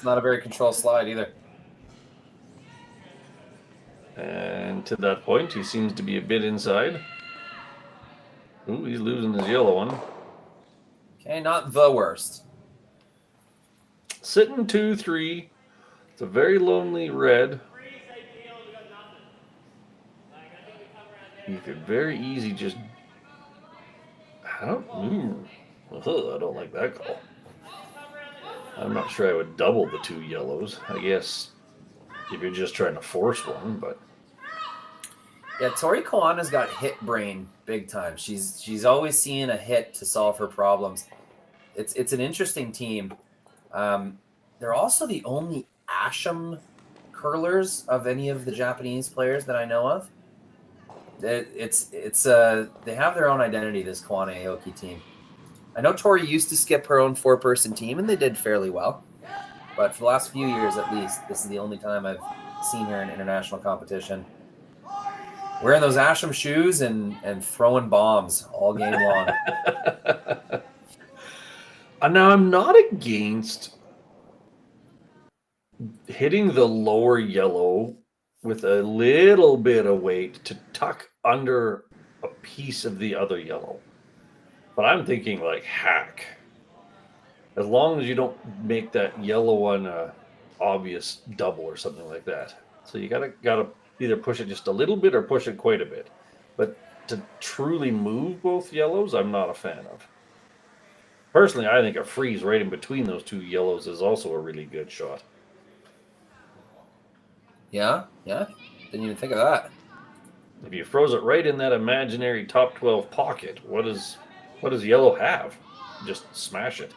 not a very controlled slide either. And to that point, he seems to be a bit inside. Ooh, he's losing his yellow one. Okay, not the worst. Sitting 2-3. It's a very lonely red. You could very easy just... I don't like that call. I'm not sure I would double the 2 yellows. I guess if you're just trying to force one, but... Yeah, Tori Koana's got hit brain big time. She's always seeing a hit to solve her problems. It's an interesting team. They're also the only Asham curlers of any of the Japanese players that I know of. They have their own identity, this Koana Aoki team. I know Tori used to skip her own 4-person team, and they did fairly well. But for the last few years, at least, this is the only time I've seen her in international competition. Wearing those Asham shoes and throwing bombs all game long. Now, I'm not against hitting the lower yellow with a little bit of weight to tuck under a piece of the other yellow. But I'm thinking like hack. As long as you don't make that yellow one a obvious double or something like that. So you gotta either push it just a little bit or push it quite a bit. But to truly move both yellows, I'm not a fan of. Personally, I think a freeze right in between those 2 yellows is also a really good shot. Yeah. Didn't even think of that. If you froze it right in that imaginary top 12 pocket, what does yellow have? Just smash it.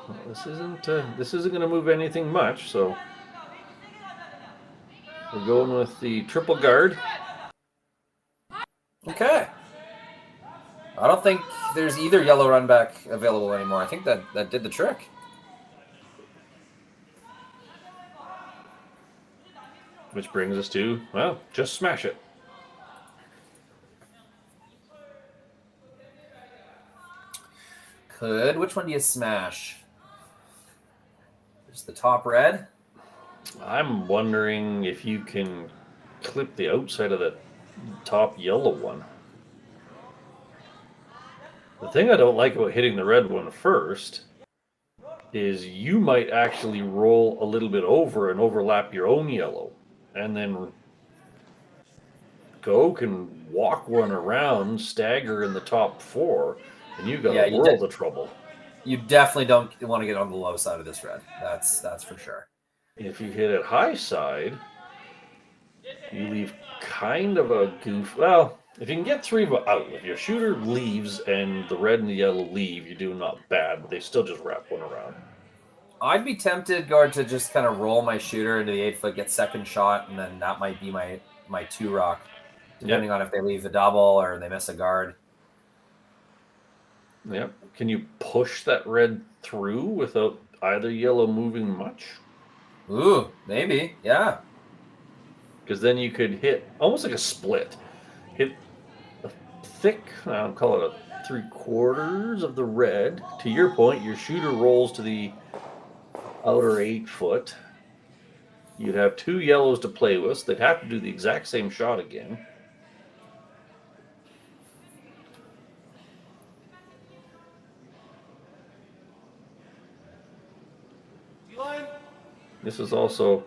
Well, this isn't going to move anything much, so we're going with the triple guard. Okay. I don't think there's either yellow run back available anymore. I think that did the trick. Which brings us to, well, just smash it. Which one do you smash? Just the top red? I'm wondering if you can clip the outside of the top yellow one. The thing I don't like about hitting the red one first is you might actually roll a little bit over and overlap your own yellow. And then Go can walk one around, stagger in the top 4, and you got a world of trouble. You definitely don't want to get on the low side of this red. That's for sure. If you hit it high side, you leave kind of a goof. Well, if you can get 3 out, if your shooter leaves and the red and the yellow leave, you're doing not bad, but they still just wrap one around. I'd be tempted, Guard, to just kind of roll my shooter into the 8-foot, get second shot, and then that might be my 2-rock, depending on if they leave the double or they miss a guard. Yep. Can you push that red through without either yellow moving much? Ooh, maybe. Yeah. Because then you could hit almost like a split. Hit a thick, I'll call it a 3/4 of the red. To your point, your shooter rolls to the outer 8-foot. You'd have 2 yellows to play with. So they'd have to do the exact same shot again. This is also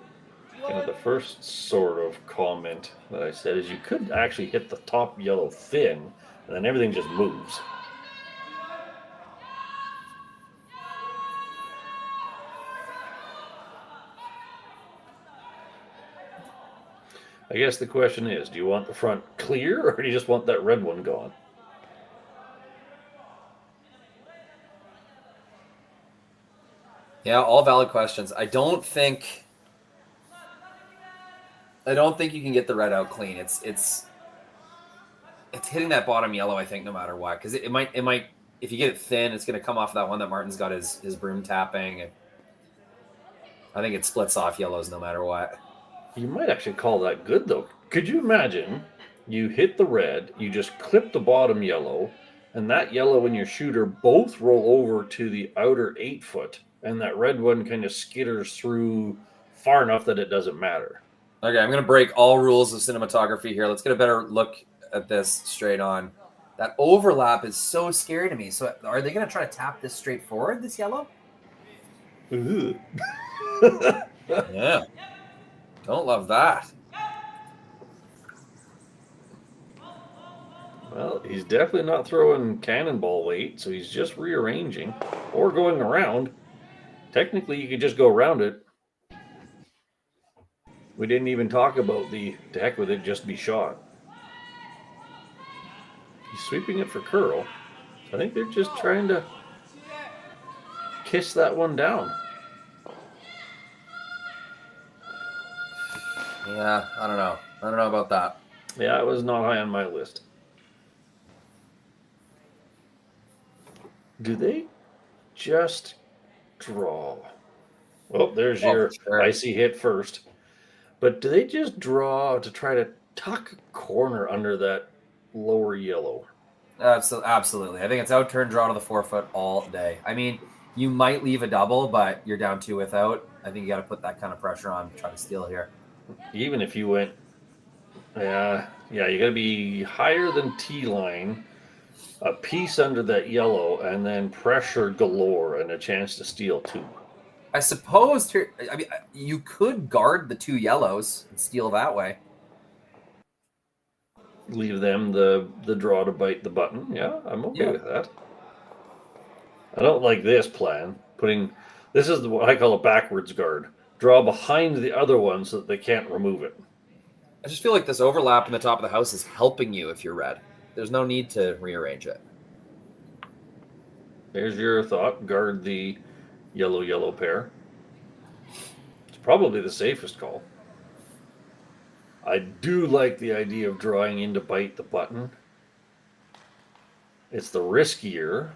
kind of the first sort of comment that I said is you could actually hit the top yellow thin, and then everything just moves. I guess the question is, do you want the front clear, or do you just want that red one gone? Yeah, all valid questions. I don't think you can get the red out clean. It's hitting that bottom yellow, I think, no matter what. Because it might if you get it thin, it's gonna come off that one that Martin's got his broom tapping. And I think it splits off yellows no matter what. You might actually call that good though. Could you imagine you hit the red, you just clip the bottom yellow, and that yellow and your shooter both roll over to the outer 8-foot, and that red one kind of skitters through far enough that it doesn't matter. Okay, I'm going to break all rules of cinematography here. Let's get a better look at this straight on. That overlap is so scary to me. So are they going to try to tap this straight forward, this yellow? Yeah. Don't love that. Well, he's definitely not throwing cannonball weight, so he's just rearranging or going around. Technically, you could just go around it. We didn't even talk about the to heck with it, just be shot. He's sweeping it for curl. So I think they're just trying to kiss that one down. Yeah, I don't know. I don't know about that. Yeah, it was not high on my list. Do they just draw? Well, there's your icy hit first. But do they just draw to try to tuck a corner under that lower yellow? Absolutely. I think it's out turn draw to the 4-foot all day. I mean, you might leave a double, but you're down 2 without. I think you got to put that kind of pressure on, try to steal here. Even if you went, you got to be higher than T-line, a piece under that yellow, and then pressure galore and a chance to steal 2. I suppose here, I mean, you could guard the 2 yellows and steal that way. leave them the draw to bite the button. Yeah, I'm okay with that. I don't like this plan. This is what I call a backwards guard. Draw behind the other one so that they can't remove it. I just feel like this overlap in the top of the house is helping you if you're red. There's no need to rearrange it. There's your thought. Guard the yellow pair. It's probably the safest call. I do like the idea of drawing in to bite the button. It's the riskier.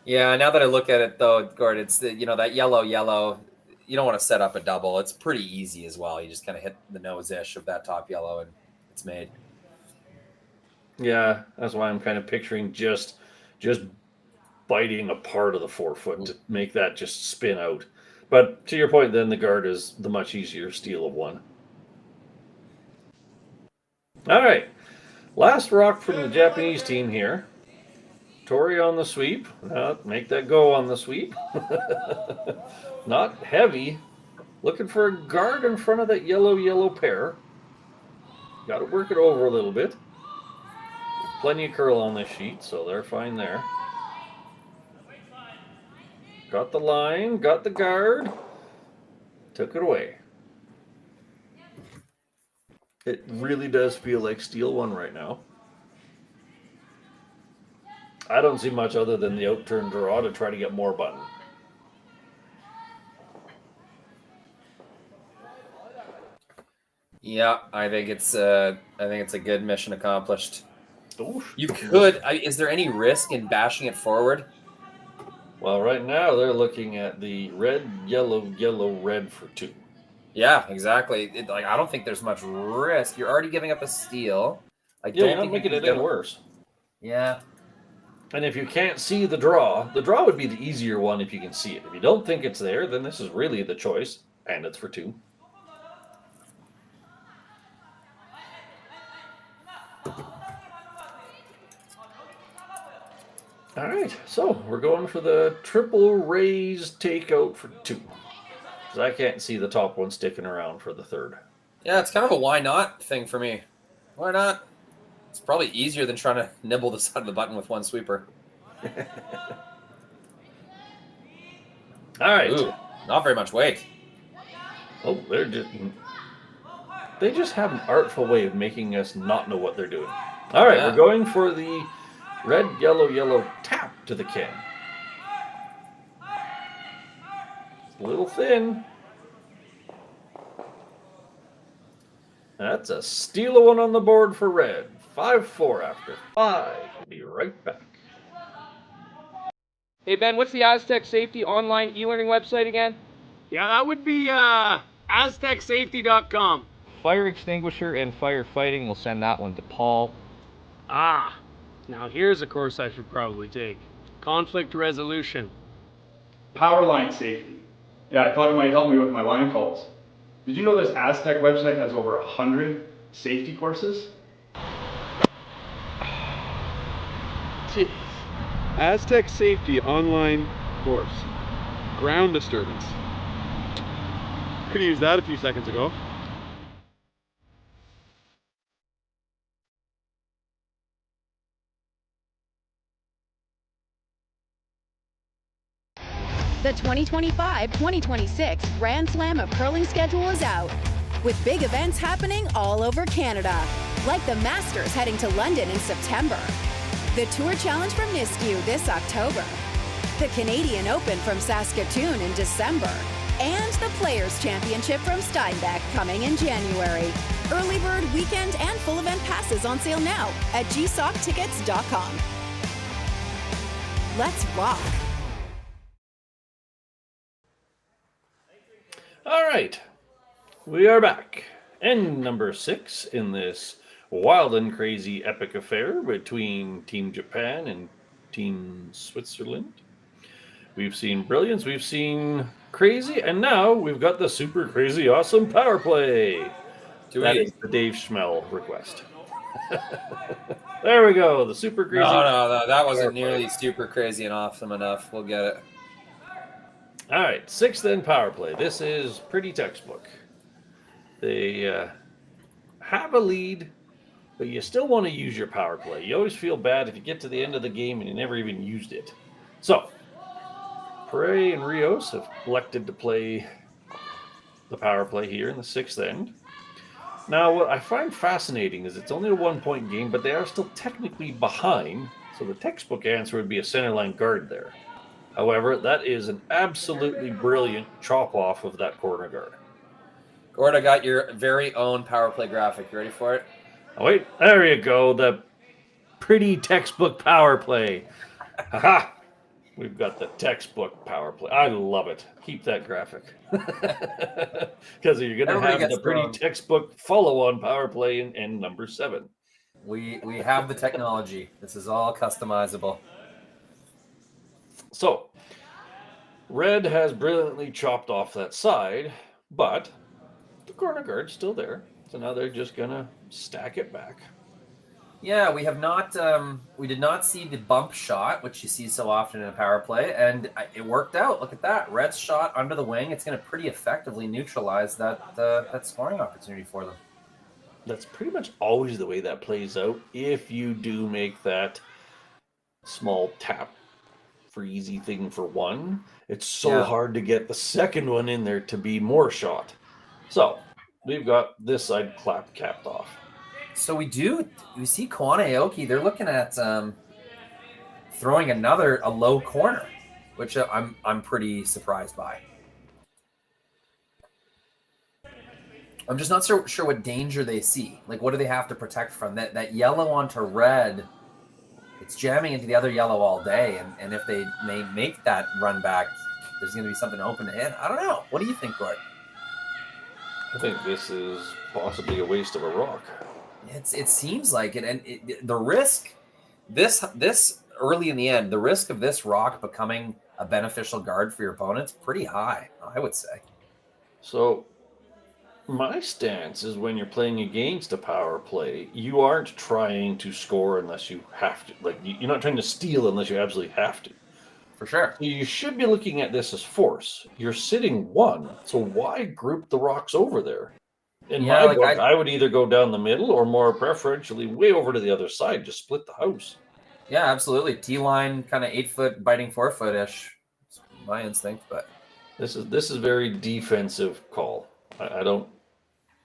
Yeah, now that I look at it though, Gord, it's that yellow. You don't want to set up a double. It's pretty easy as well. You just kind of hit the nose-ish of that top yellow and it's made. Yeah, that's why I'm kind of picturing just biting a part of the forefoot to make that just spin out. But to your point, then the guard is the much easier steal of one. All right, last rock from the Japanese team here. Tori on the sweep. Make that go on the sweep. Not heavy. Looking for a guard in front of that yellow pair. Got to work it over a little bit. Plenty of curl on this sheet, so they're fine there. Got the line, got the guard. Took it away. It really does feel like steal one right now. I don't see much other than the out-turn draw to try to get more button. Yeah, I think it's a good mission accomplished. Oof. You could. Is there any risk in bashing it forward? Well, right now they're looking at the red, yellow, red for 2. Yeah, exactly. I don't think there's much risk. You're already giving up a steal. You're not making it any worse. Yeah. And if you can't see the draw would be the easier one if you can see it. If you don't think it's there, then this is really the choice, and it's for 2. All right, so we're going for the triple raise takeout for 2. Because I can't see the top one sticking around for the third. Yeah, it's kind of a why not thing for me. Why not? It's probably easier than trying to nibble the side of the button with one sweeper. All right. Ooh, not very much weight. Oh, they just have an artful way of making us not know what they're doing. All right, We're going for the red, yellow tap to the can. It's a little thin. That's a steal of one on the board for red. 5-4 after 5. Be right back. Hey Ben, what's the Aztec Safety online e-learning website again? Yeah, that would be aztecsafety.com. Fire extinguisher and firefighting, we'll send that one to Paul. Ah, now here's a course I should probably take. Conflict resolution. Power line safety. Yeah, I thought it might help me with my line calls. Did you know this Aztec website has over 100 safety courses? Jeez. Aztec Safety online course. Ground disturbance. Could have used that a few seconds ago. The 2025-2026 Grand Slam of Curling schedule is out, with big events happening all over Canada, like the Masters heading to London in September, the Tour Challenge from Nisku this October, the Canadian Open from Saskatchewan in December, and the Players' Championship from Steinbeck coming in January. Early bird weekend and full event passes on sale now at gsoctickets.com. Let's rock! All right, we are back. End number 6 in this wild and crazy epic affair between Team Japan and Team Switzerland. We've seen brilliance, we've seen crazy, and now we've got the super crazy awesome power play. That is the Dave Schmel request. There we go, the super crazy. No, that wasn't nearly super crazy and awesome enough. We'll get it. All right, 6th end power play. This is pretty textbook. They have a lead. but you still want to use your power play. You always feel bad if you get to the end of the game and you never even used it. So, Perret and Rios have elected to play the power play here in the 6th end. Now, what I find fascinating is it's only a 1-point game, but they are still technically behind, so the textbook answer would be a centerline guard there. However, that is an absolutely brilliant chop off of that corner guard. Gord, I got your very own power play graphic. You ready for it? Oh, wait, there you go. The pretty textbook power play. Haha! We've got the textbook power play. I love it. Keep that graphic. Because you're going to have the pretty textbook follow-on power play in number 7. We have the technology. This is all customizable. So, Red has brilliantly chopped off that side, but the corner guard's still there. So now they're just going to stack it back. Yeah, we have not. We did not see the bump shot, which you see so often in a power play, and it worked out. Look at that, Red's shot under the wing. It's going to pretty effectively neutralize that scoring opportunity for them. That's pretty much always the way that plays out. If you do make that small tap freezy thing for one, it's so hard to get the second one in there to be more shot. So we've got this side capped off. So we see Koana Aoki, they're looking at throwing a low corner, which I'm pretty surprised by. I'm just not sure what danger they see. Like, what do they have to protect from? That yellow onto red, it's jamming into the other yellow all day, and if they may make that run back, there's going to be something open to hit. I don't know. What do you think, Gord? I think this is possibly a waste of a rock. It seems like it, and the risk, this early in the end, the risk of this rock becoming a beneficial guard for your opponent's pretty high, I would say. So, my stance is when you're playing against a power play, you aren't trying to score unless you have to. Like, you're not trying to steal unless you absolutely have to. For sure. So you should be looking at this as force. You're sitting 1, so why group the rocks over there? In my book, I would either go down the middle or more preferentially way over to the other side, just split the house. Yeah, absolutely. T-line, kind of 8-foot, biting 4-foot-ish. It's my instinct, but this is very defensive call. I don't,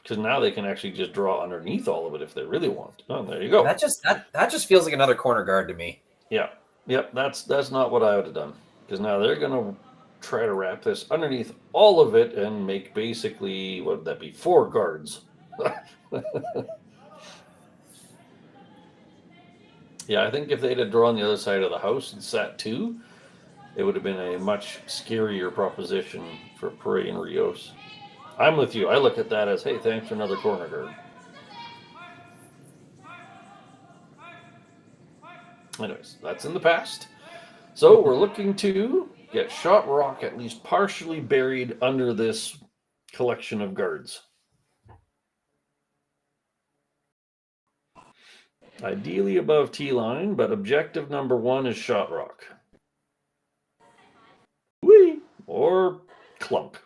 because now they can actually just draw underneath all of it if they really want. Oh, there you go. That just feels like another corner guard to me. Yeah, yep. That's not what I would have done, because now they're gonna try to wrap this underneath all of it and make basically, what would that be, 4 guards. Yeah, I think if they'd have drawn the other side of the house and sat 2, it would have been a much scarier proposition for Perret and Rios. I'm with you. I look at that as, hey, thanks for another corner guard. Anyways, that's in the past. So we're looking to get shot rock at least partially buried under this collection of guards. Ideally above T-line, but objective number 1 is shot rock. Whee! Or clunk.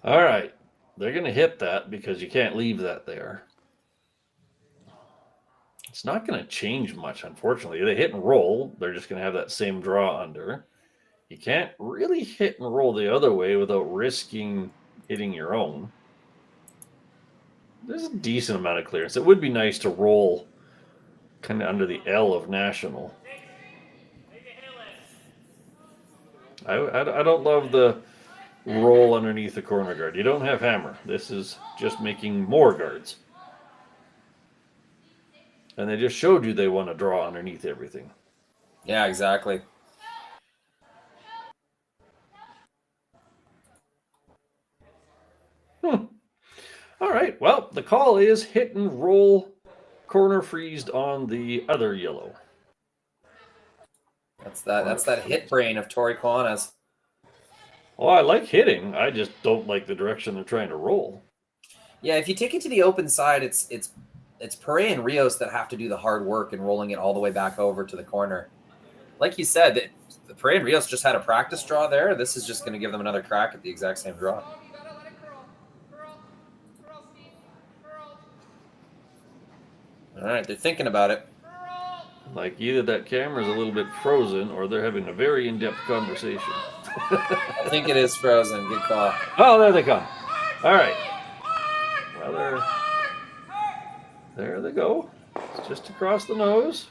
All right. They're going to hit that because you can't leave that there. It's not going to change much, unfortunately. They hit and roll. They're just going to have that same draw under. You can't really hit and roll the other way without risking hitting your own. There's a decent amount of clearance. It would be nice to roll kind of under the L of National. I don't love the roll underneath the corner guard. You don't have hammer. This is just making more guards. And they just showed you they want to draw underneath everything. Yeah, exactly. All right. Well, the call is hit and roll corner freezed on the other yellow. That's that hit brain of Tori Koana's. Oh, I like hitting. I just don't like the direction they're trying to roll. Yeah, if you take it to the open side, it's it's Perret and Rios that have to do the hard work and rolling it all the way back over to the corner. Like you said, the Perret and Rios just had a practice draw there. This is just going to give them another crack at the exact same draw. All right, they're thinking about it. Like either that camera's a little bit frozen or they're having a very in-depth conversation. I think it is frozen. Good call. Oh, there they come. All right. Well, there they go. It's just across the nose.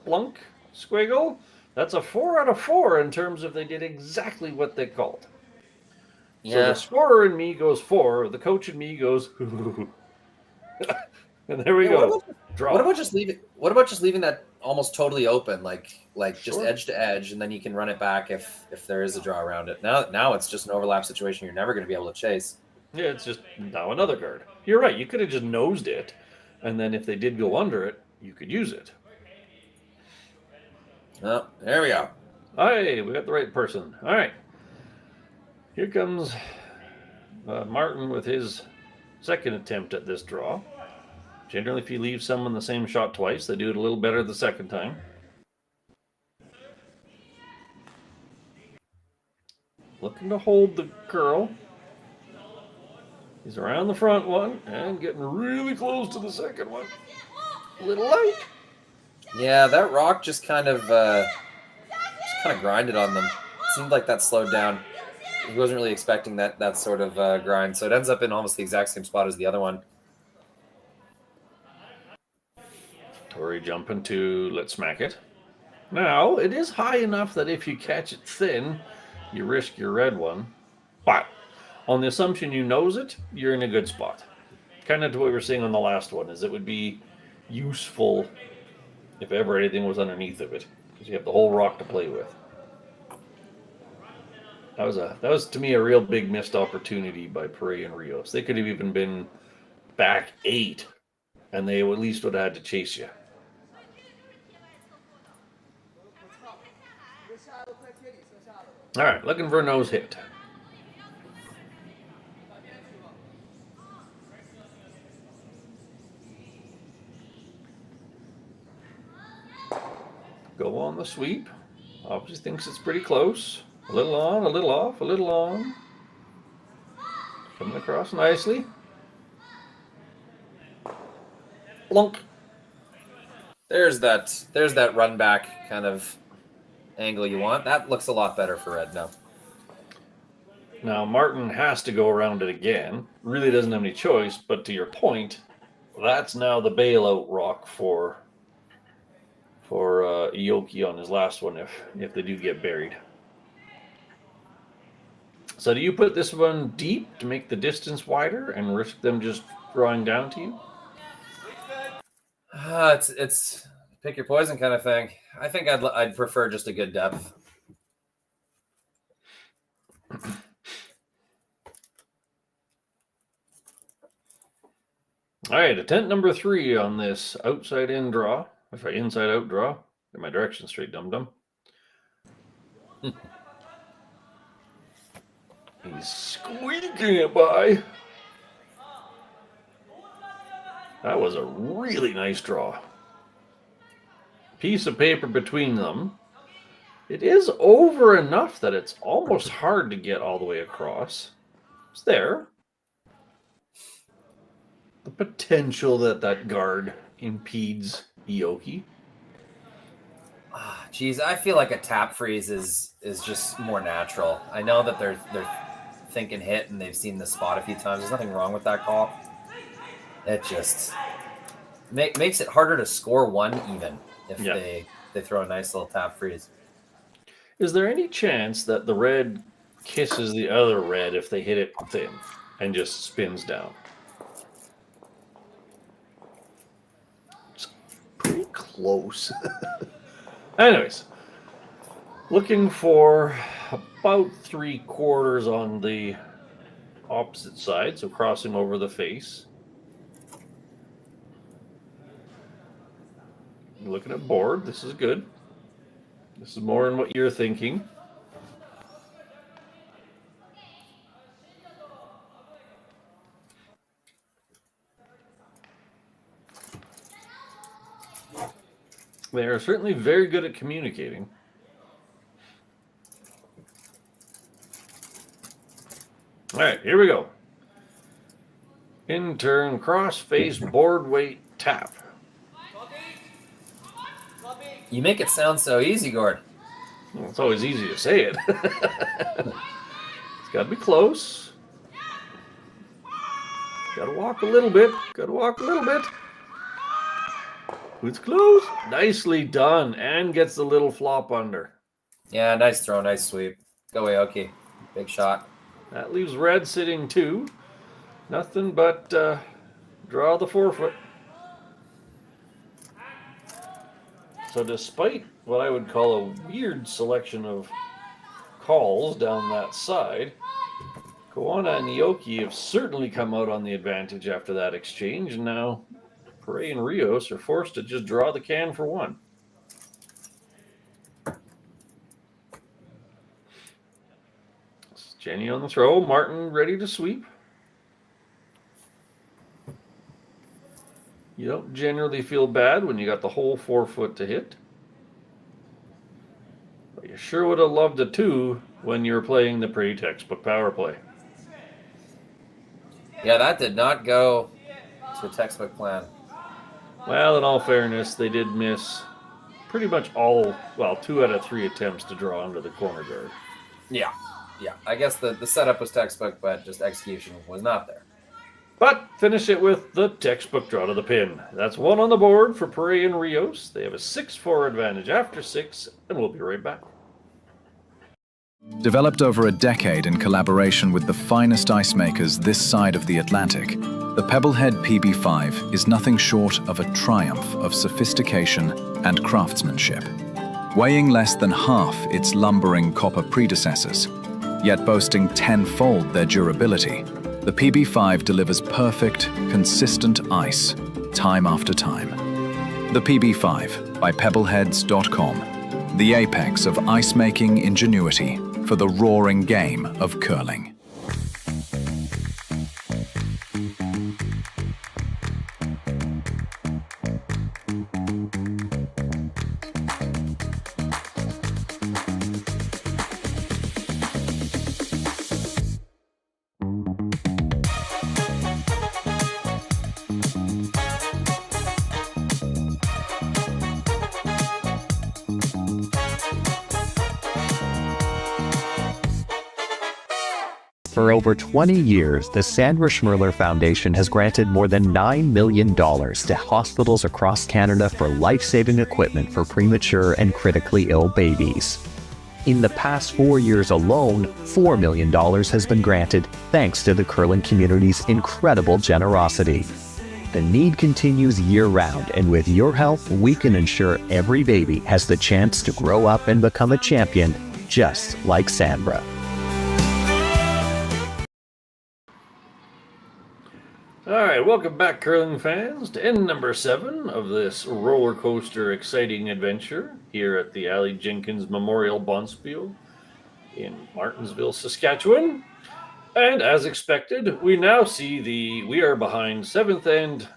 Blunk, squiggle. That's a 4 out of 4 in terms of they did exactly what they called. Yeah. So the scorer in me goes 4. The coach in me goes, and there we go. What about just leaving that almost totally open, like just edge to edge, and then you can run it back if there is a draw around it. Now it's just an overlap situation you're never going to be able to chase. Yeah, it's just now another guard. You're right. You could have just nosed it, and then if they did go under it, you could use it. Oh, there we go. Hey, we got the right person. All right. Here comes Martin with his second attempt at this draw. Generally, if you leave someone the same shot twice, they do it a little better the second time. Looking to hold the curl. He's around the front one and getting really close to the second one. A little light. Yeah, that rock just kind of grinded on them. Seemed like that slowed down. He wasn't really expecting that sort of grind, so it ends up in almost the exact same spot as the other one. Tori jumping to let's smack it. Now, it is high enough that if you catch it thin, you risk your red one. But on the assumption you nose it, you're in a good spot. Kind of to what we were saying on the last one, is it would be useful if ever anything was underneath of it, because you have the whole rock to play with. That was to me a real big missed opportunity by Perret and Rios. They could have even been back 8, and they at least would have had to chase you. All right, looking for a nose hit. Go on the sweep. Obviously thinks it's pretty close. A little on, a little off, a little on. Coming across nicely. Blunk. There's that run back kind of angle you want. That looks a lot better for red now. Now Martin has to go around it again. Really doesn't have any choice, but to your point, that's now the bailout rock for Aoki on his last one if they do get buried. So do you put this one deep to make the distance wider and risk them just drawing down to you? It's pick your poison kind of thing. I think I'd prefer just a good depth. All right, attempt number 3 on this outside in draw. Sorry, inside out draw. Get my direction straight, dum-dum. He's squeaking it by. That was a really nice draw. Piece of paper between them. It is over enough that it's almost hard to get all the way across. It's there. The potential that guard impedes Aoki. Geez, I feel like a tap freeze is just more natural. I know that they're thinking hit and they've seen the spot a few times. There's nothing wrong with that call. It just makes it harder to score one even if they throw a nice little tap freeze. Is there any chance that the red kisses the other red if they hit it thin and just spins down? It's pretty close. Anyways, looking for about 3/4 on the opposite side, so crossing over the face. Looking at board, this is good. This is more than what you're thinking. They are certainly very good at communicating. All right, here we go. In turn, cross face, board weight, tap. You make it sound so easy, Gord. Well, it's always easy to say it. It's got to be close. Got to walk a little bit. Got to walk a little bit. It's close. Nicely done. And gets the little flop under. Yeah, nice throw, nice sweep. Go Aoki. Big shot. That leaves red sitting 2. Nothing but draw the 4-foot. So despite what I would call a weird selection of calls down that side, Koana and Aoki have certainly come out on the advantage after that exchange, and now Perret and Rios are forced to just draw the can for 1. Jenny on the throw, Martin ready to sweep. You don't generally feel bad when you got the whole 4-foot to hit. But you sure would have loved a 2 when you were playing the pretty textbook power play. Yeah, that did not go to the textbook plan. Well, in all fairness, they did miss pretty much all, 2 out of 3 attempts to draw under the corner guard. Yeah. I guess the setup was textbook, but just execution was not there. But finish it with the textbook draw to the pin. That's 1 on the board for Perret and Rios. They have a 6-4 advantage after 6, and we'll be right back. Developed over a decade in collaboration with the finest ice makers this side of the Atlantic, the Pebblehead PB5 is nothing short of a triumph of sophistication and craftsmanship. Weighing less than half its lumbering copper predecessors, yet boasting 10-fold their durability, the PB5 delivers perfect, consistent ice, time after time. The PB5 by Pebbleheads.com, the apex of ice-making ingenuity for the roaring game of curling. For over 20 years, the Sandra Schmirler Foundation has granted more than $9 million to hospitals across Canada for life-saving equipment for premature and critically ill babies. In the past 4 years alone, $4 million has been granted thanks to the curling community's incredible generosity. The need continues year-round, and with your help, we can ensure every baby has the chance to grow up and become a champion, just like Sandra. All right, welcome back, curling fans, to end number 7 of this roller coaster exciting adventure here at the Aly Jenkins Memorial Bonspiel in Martensville, Saskatchewan. And as expected, we now see we are behind 7th and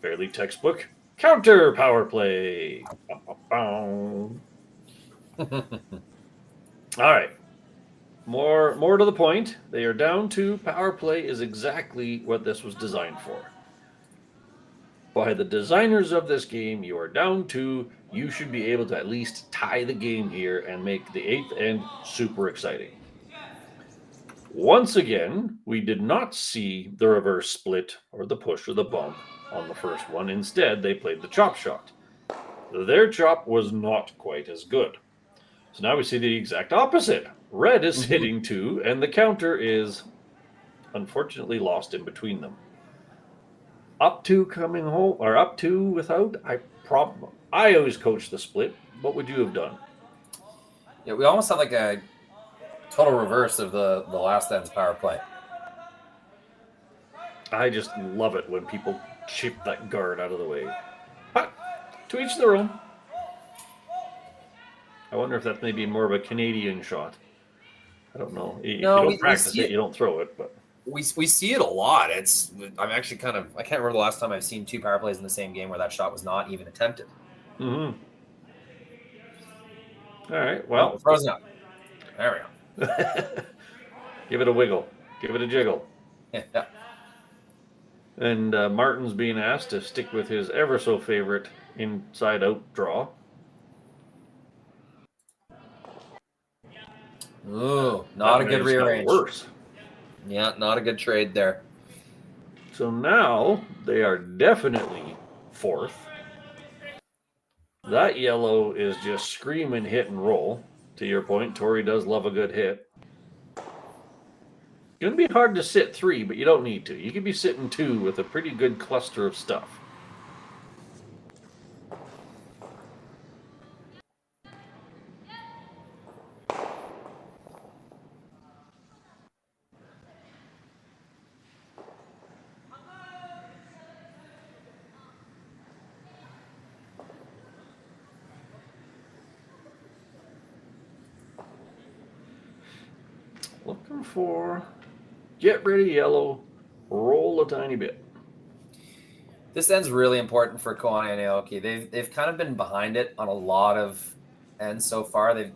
fairly textbook counter power play. All right. More to the point, they are down to power play is exactly what this was designed for. By the designers of this game, you are down to you should be able to at least tie the game here and make the 8th end super exciting. Once again, we did not see the reverse split or the push or the bump on the first one. Instead, they played the chop shot. Their chop was not quite as good. So now we see the exact opposite. Red is hitting 2, and the counter is unfortunately lost in between them. Up 2 coming home, or up 2 without, I always coach the split. What would you have done? Yeah, we almost have like a total reverse of the last end's power play. I just love it when people chip that guard out of the way. But to each their own. I wonder if that's maybe more of a Canadian shot. I don't know. If you don't practice it, you don't throw it. But we see it a lot. I'm actually I can't remember the last time I've seen 2 power plays in the same game where that shot was not even attempted. Mm-hmm. All right. Well, frozen up. There we go. Give it a wiggle. Give it a jiggle. Yeah. And Martin's being asked to stick with his ever so favorite inside-out draw. Ooh, not a good rearrange. Worse. Yeah, not a good trade there. So now they are definitely fourth. That yellow is just screaming hit and roll. To your point, Tori does love a good hit. Going to be hard to sit 3, but you don't need to. You could be sitting 2 with a pretty good cluster of stuff. Looking for get ready yellow, roll a tiny bit. This end's really important for Koana and Aoki. They've kind of been behind it on a lot of ends so far. They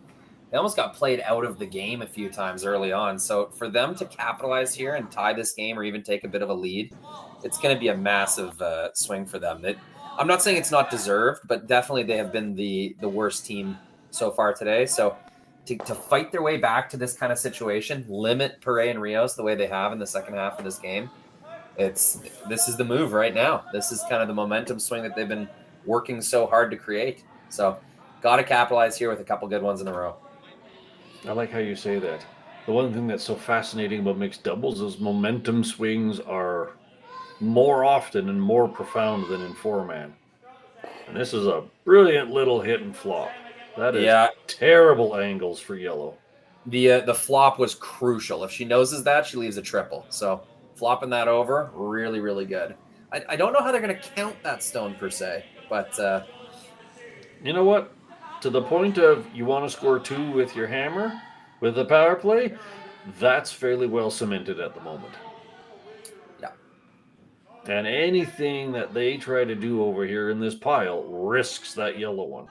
almost got played out of the game a few times early on. So for them to capitalize here and tie this game or even take a bit of a lead, it's going to be a massive swing for them. I'm not saying it's not deserved, but definitely they have been the worst team so far today. So to fight their way back to this kind of situation, limit Perret and Rios the way they have in the second half of this game, this is the move right now. This is kind of the momentum swing that they've been working so hard to create. So got to capitalize here with a couple good ones in a row. I like how you say that. The one thing that's so fascinating about mixed doubles is momentum swings are more often and more profound than in 4-man. And this is a brilliant little hit and flop. That is terrible angles for yellow. The flop was crucial. If she noses that, she leaves a triple. So flopping that over, really, really good. I don't know how they're going to count that stone per se, but you know what? To the point of you want to score 2 with your hammer, with the power play, that's fairly well cemented at the moment. Yeah. And anything that they try to do over here in this pile risks that yellow one.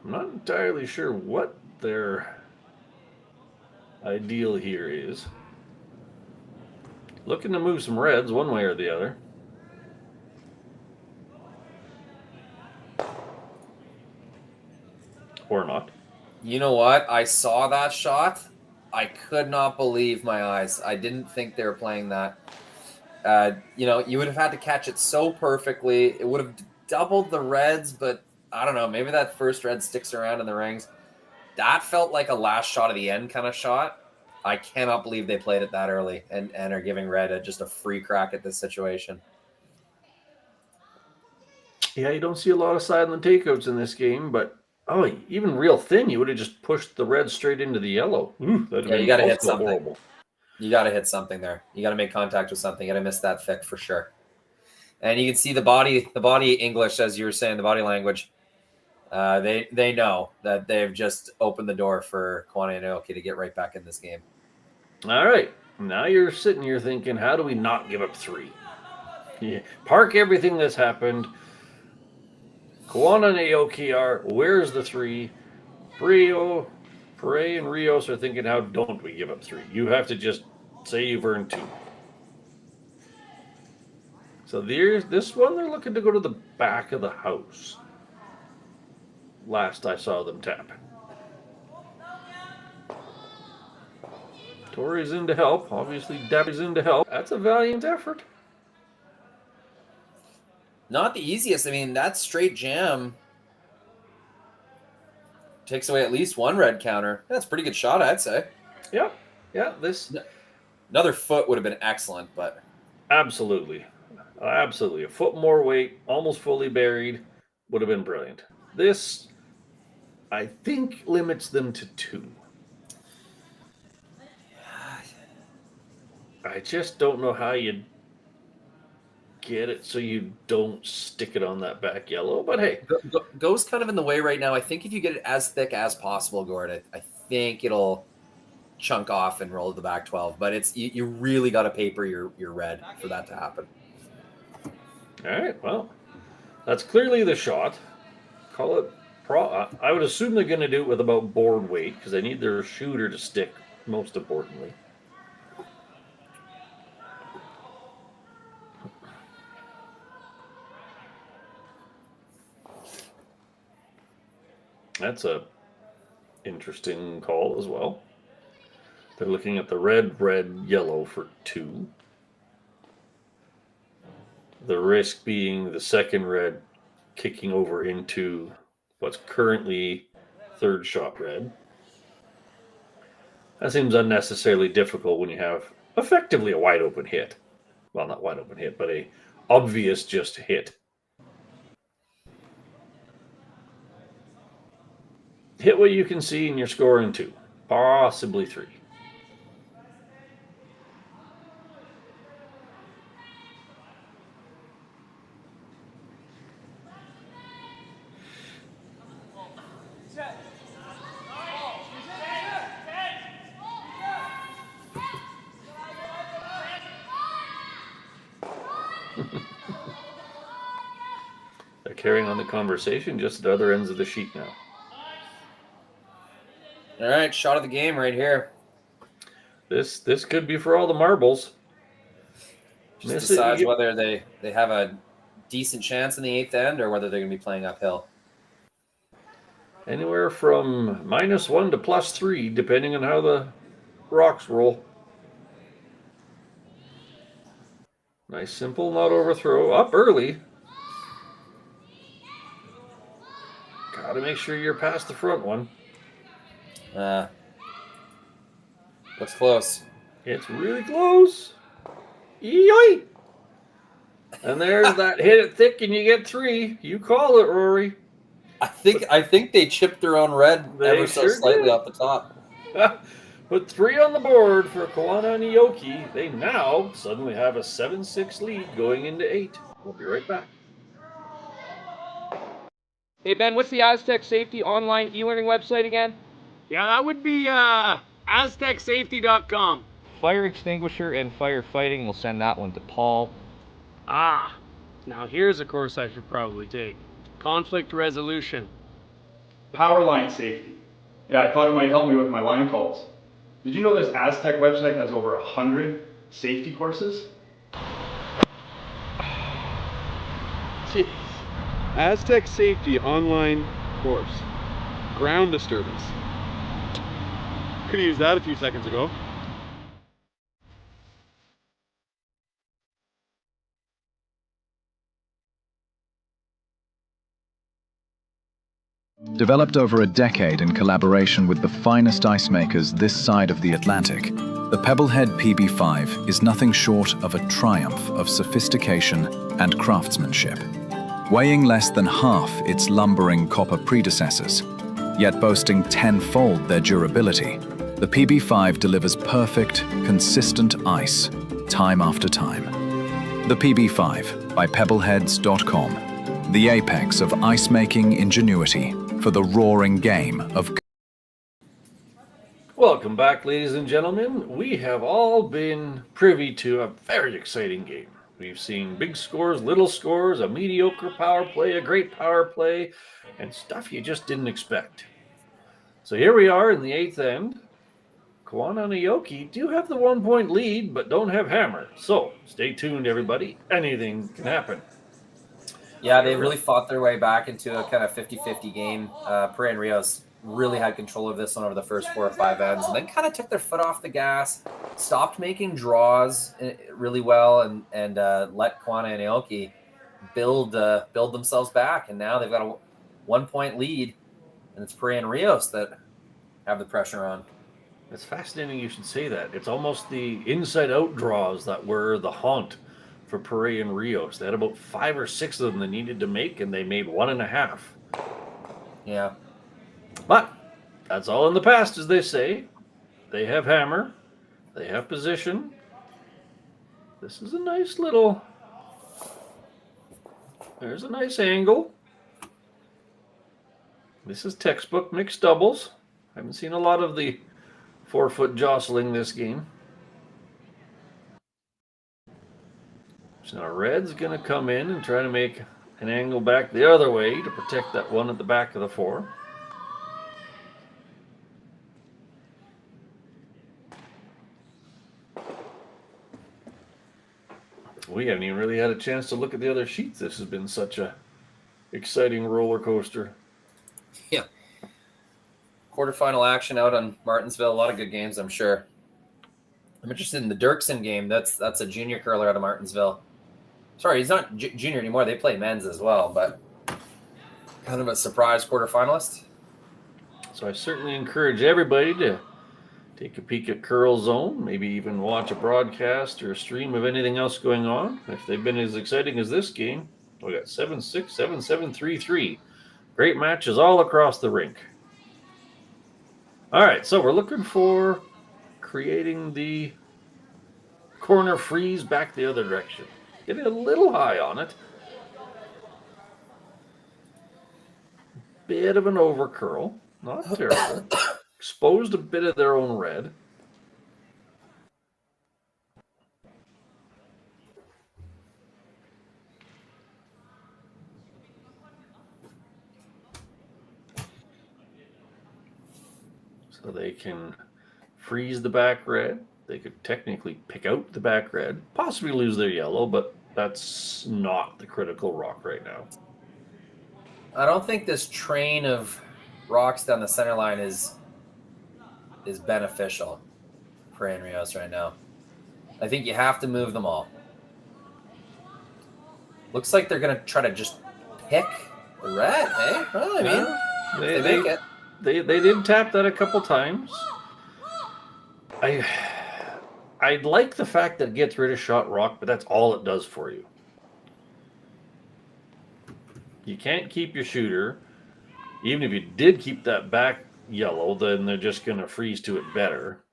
I'm not entirely sure what their ideal here is. Looking to move some reds one way or the other. Or not. You know what? I saw that shot. I could not believe my eyes. I didn't think they were playing that. You would have had to catch it so perfectly. It would have doubled the reds, but I don't know. Maybe that first red sticks around in the rings. That felt like a last shot of the end kind of shot. I cannot believe they played it that early and are giving red just a free crack at this situation. Yeah, you don't see a lot of silent takeouts in this game, but even real thin, you would have just pushed the red straight into the yellow. You got to hit something. Horrible. You got to hit something there. You got to make contact with something. You got to miss that thick for sure. And you can see the body English, as you were saying, the body language. They know that they've just opened the door for Koana and Aoki to get right back in this game. All right. Now you're sitting here thinking, how do we not give up 3? Yeah. Park everything that's happened. Koana and Aoki are, where's the 3? Perret and Rios are thinking, how don't we give up 3? You have to just say you've earned 2. So there's this one, they're looking to go to the back of the house. Last I saw them tap. Tori's in to help. Obviously, Debbie's in to help. That's a valiant effort. Not the easiest. I mean, that straight jam takes away at least one red counter. That's a pretty good shot, I'd say. Yeah. Another foot would have been excellent, but absolutely. Absolutely. A foot more weight, almost fully buried, would have been brilliant. This, I think, limits them to 2. I just don't know how you get it so you don't stick it on that back yellow, but hey. Go's kind of in the way right now. I think if you get it as thick as possible, Gord, I think it'll chunk off and roll to the back 12. But it's you really got to paper your red for that to happen. All right, well, that's clearly the shot. Call it I would assume they're going to do it with about board weight because they need their shooter to stick, most importantly. That's a interesting call as well. They're looking at the red, red, yellow for 2. The risk being the second red kicking over into what's currently third shot red. That seems unnecessarily difficult when you have effectively a wide open hit. Well, not wide open hit, but a obvious just hit. Hit what you can see and you're scoring 2, possibly 3. They're carrying on the conversation just at other ends of the sheet now. All right, shot of the game right here. This could be for all the marbles. Just decides whether they have a decent chance in the 8th end or whether they're going to be playing uphill. Anywhere from -1 to +3, depending on how the rocks roll. Nice, simple, not overthrow. Up early. Got to make sure you're past the front one. Looks close. It's really close. Yoy! And there's that hit it thick and you get 3. You call it, Rory. I think they chipped their own red ever so slightly off the top. Put 3 on the board for Koana and Aoki. They now suddenly have a 7-6 lead going into 8. We'll be right back. Hey Ben, what's the Aztec Safety online e-learning website again? Yeah, that would be aztecsafety.com. Fire extinguisher and firefighting, we'll send that one to Paul. Ah, now here's a course I should probably take. Conflict resolution. Power line safety. Yeah, I thought it might help me with my line calls. Did you know this Aztec website has over 100 safety courses? Jeez. Aztec Safety online course. Ground disturbance. Could have used that a few seconds ago. Developed over a decade in collaboration with the finest ice makers this side of the Atlantic, the Pebblehead PB5 is nothing short of a triumph of sophistication and craftsmanship. Weighing less than half its lumbering copper predecessors, yet boasting tenfold their durability, the PB5 delivers perfect, consistent ice, time after time. The PB5 by Pebbleheads.com, the apex of ice-making ingenuity for the roaring game of... Welcome back, ladies and gentlemen. We have all been privy to a very exciting game. We've seen big scores, little scores, a mediocre power play, a great power play, and stuff you just didn't expect. So here we are in the 8th end. Koana and Aoki do have the 1-point lead, but don't have hammer. So stay tuned, everybody. Anything can happen. Yeah, they really fought their way back into a kind of 50-50 game. Perret and Rios really had control of this one over the first 4 or 5 ends, and then kind of took their foot off the gas, stopped making draws really well, and let Koana and Aoki build themselves back. And now they've got a 1-point lead, and it's Perret and Rios that have the pressure on. It's fascinating you should say that. It's almost the inside-out draws that were the haunt for Perret and Rios. They had about 5 or 6 of them they needed to make, and they made 1.5. Yeah. But that's all in the past, as they say. They have hammer. They have position. This is a nice little There's a nice angle. This is textbook mixed doubles. I haven't seen a lot of the 4-foot jostling this game. So now red's going to come in and try to make an angle back the other way to protect that one at the back of the 4. We haven't even really had a chance to look at the other sheets. This has been such a exciting roller coaster. Yeah. Quarterfinal action out on Martensville. A lot of good games, I'm sure. I'm interested in the Dirksen game. That's a junior curler out of Martensville. Sorry, he's not junior anymore. They play men's as well, but kind of a surprise quarterfinalist. So I certainly encourage everybody to take a peek at Curl Zone, maybe even watch a broadcast or a stream of anything else going on. If they've been as exciting as this game, we got 7-6, 7-7, 3-3. Great matches all across the rink. All right, so we're looking for creating the corner freeze back the other direction. Getting a little high on it. Bit of an over curl. Not terrible. Exposed a bit of their own red. So they can freeze the back red. They could technically pick out the back red, possibly lose their yellow, but that's not the critical rock right now. I don't think this train of rocks down the center line is beneficial for Rios right now. I think you have to move them all. Looks like they're going to try to just pick the red, eh? Well, I mean, they make it. They did tap that a couple times. I like the fact that it gets rid of shot rock, but that's all it does for you. You can't keep your shooter. Even if you did keep that back yellow, then they're just going to freeze to it better.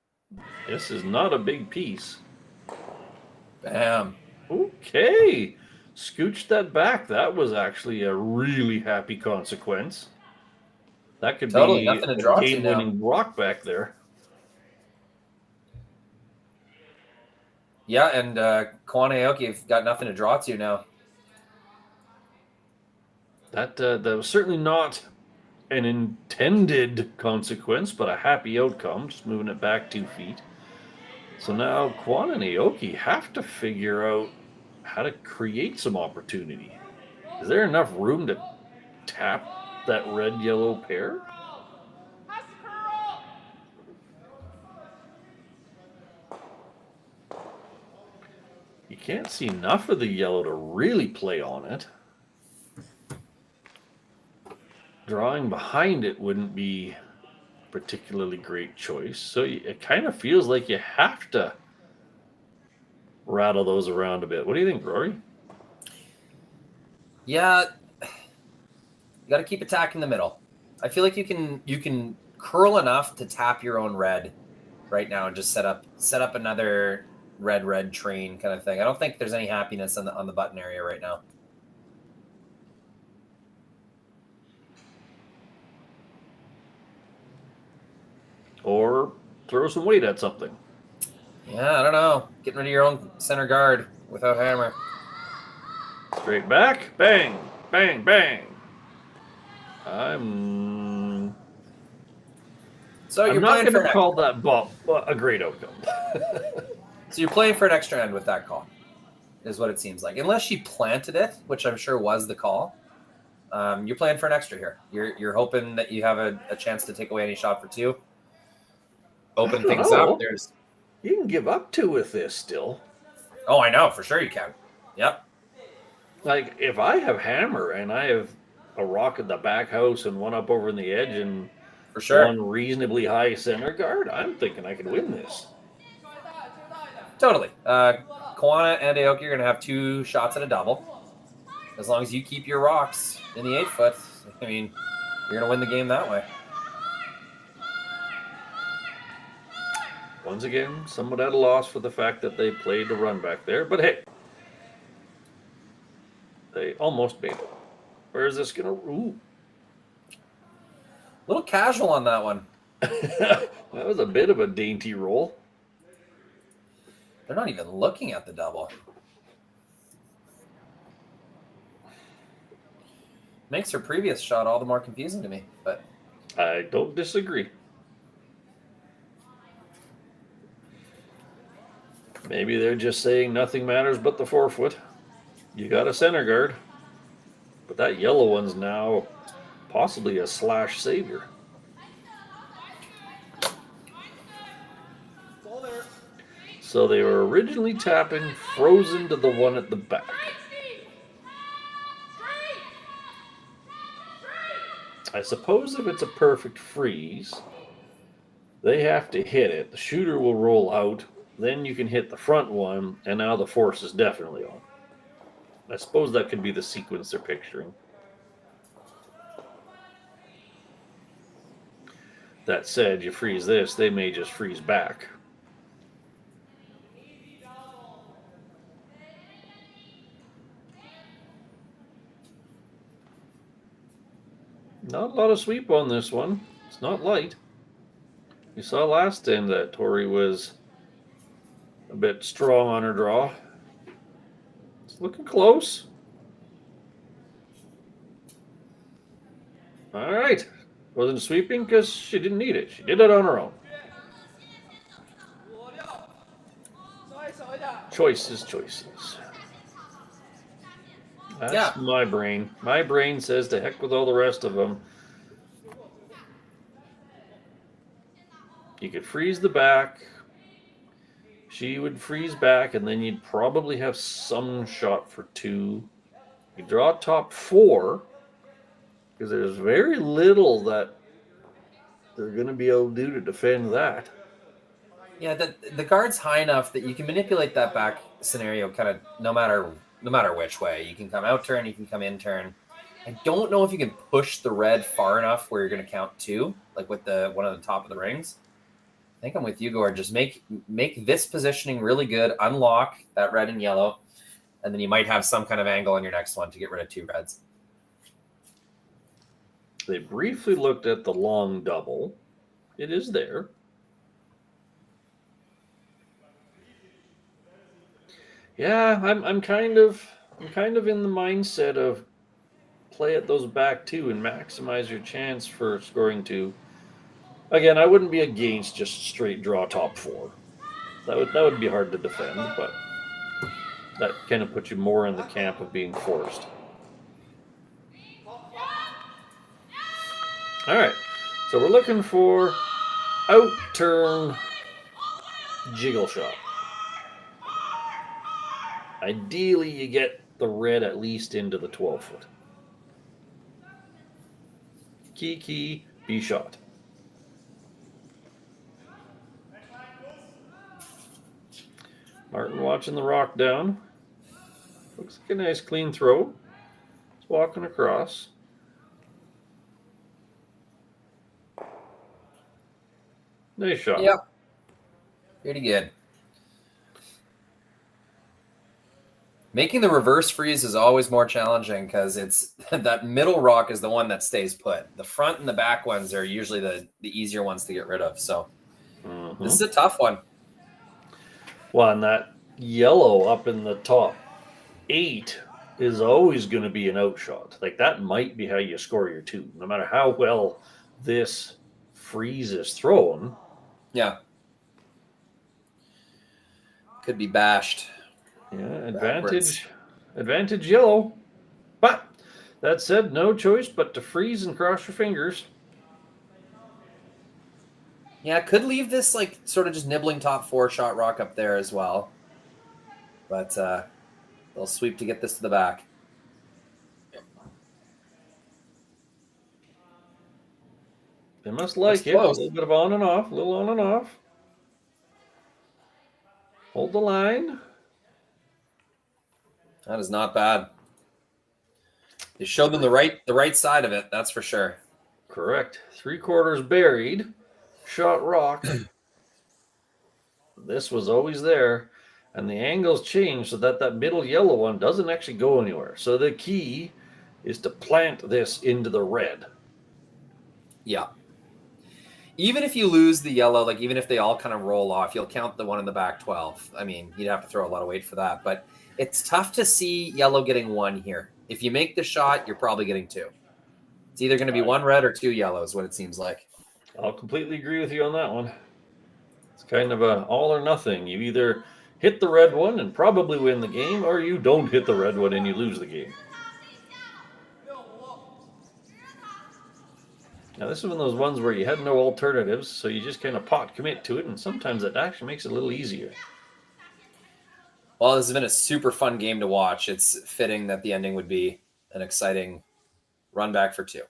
This is not a big piece. Bam. Okay. Scooched that back. That was actually a really happy consequence. That could Totally be nothing to a draw to game-winning rock back there. Yeah, and Koana Aoki have got nothing to draw to now. That was certainly not an intended consequence, but a happy outcome, just moving it back 2 feet. So now Koana and Aoki have to figure out how to create some opportunity. Is there enough room to tap that red-yellow pair? You can't see enough of the yellow to really play on it. Drawing behind it wouldn't be a particularly great choice. So it kind of feels like you have to rattle those around a bit. What do you think, Rory? Yeah, you got to keep attacking the middle. I feel like you can curl enough to tap your own red right now and just set up another red train kind of thing. I don't think there's any happiness on the button area right now. Or throw some weight at something. Yeah, I don't know. Getting rid of your own center guard without hammer. Straight back, bang, bang, bang. I'm not going to call that bump a great outcome. So you're playing for an extra end with that call, is what it seems like. Unless she planted it, which I'm sure was the call. You're playing for an extra here. You're hoping that you have a chance to take away any shot for 2. Open things up. You can give up 2 with this still. Oh, I know. For sure you can. Yep. Like, if I have hammer and I have a rock at the back house and one up over in the edge and for sure one reasonably high center guard, I'm thinking I can win this. Totally. Koana and Aoki are going to have 2 shots at a double. As long as you keep your rocks in the 8-foot, I mean, you're going to win the game that way. Once again, somewhat at a loss for the fact that they played the run back there. But hey, They almost made it. Where is this going to... Ooh. A little casual on that one. That was a bit of a dainty roll. They're not even looking at the double. Makes her previous shot all the more confusing to me, but I don't disagree. Maybe they're just saying nothing matters but the forefoot. You got a center guard. But that yellow one's now possibly a slash savior. So they were originally tapping frozen to the one at the back. I suppose if it's a perfect freeze, they have to hit it. The shooter will roll out. Then you can hit the front one, and now the force is definitely on. I suppose that could be the sequence they're picturing. That said, you freeze this, they may just freeze back. Not a lot of sweep on this one. It's not light. You saw last time that Tori was a bit strong on her draw. It's looking close. All right. Wasn't sweeping because she didn't need it. She did it on her own. Choices. That's my brain. My brain says to heck with all the rest of them. You could freeze the back. She would freeze back, and then you'd probably have some shot for two. You draw top four, because there's very little that they're going to be able to do to defend that. Yeah, the guard's high enough that you can manipulate that back scenario kind of no matter which way. You can come out turn, you can come in turn. I don't know if you can push the red far enough where you're going to count two, like with the one on the top of the rings. I think I'm with you, Gord. Just make this positioning really good, unlock that red and yellow, and then you might have some kind of angle on your next one to get rid of two reds. They briefly looked at the long double. It is there. Yeah, I'm kind of in the mindset of play at those back two and maximize your chance for scoring two. Again, I wouldn't be against just straight draw top four. That would be hard to defend, but that kind of puts you more in the camp of being forced. All right, so we're looking for out turn jiggle shot. Ideally, you get the red at least into the 12-foot. Key, be shot. Martin watching the rock down. Looks like a nice clean throw. He's walking across. Nice shot. Yep. Pretty good. Making the reverse freeze is always more challenging because it's that middle rock is the one that stays put. The front and the back ones are usually the easier ones to get rid of. So this is a tough one. Well, and that yellow up in the top 8 is always going to be an outshot. Like that might be how you score your two, no matter how well this freeze is thrown. Yeah. Could be bashed. Yeah, advantage yellow. But that said, no choice but to freeze and cross your fingers. Yeah, could leave this like sort of just nibbling top four shot rock up there as well. But they'll sweep to get this to the back. They must like it. A little bit of on and off, a little on and off. Hold the line. That is not bad. They showed them the right side of it, that's for sure. Correct. 3/4 buried. Shot rock. This was always there. and the angles change so that that middle yellow one doesn't actually go anywhere. So the key is to plant this into the red. Yeah. Even if you lose the yellow, like even if they all kind of roll off, you'll count the one in the back 12. I mean, you'd have to throw a lot of weight for that, but it's tough to see yellow getting 1 here. If you make the shot, you're probably getting 2. It's either going to be 1 red or 2 yellows, what it seems like. I'll completely agree with you on that one. It's kind of a all or nothing. You either hit the red one and probably win the game, or you don't hit the red one and you lose the game. Now, this is one of those ones where you had no alternatives, so you just kind of pot commit to it, and sometimes that actually makes it a little easier. Well, this has been a super fun game to watch. It's fitting that the ending would be an exciting run back for 2.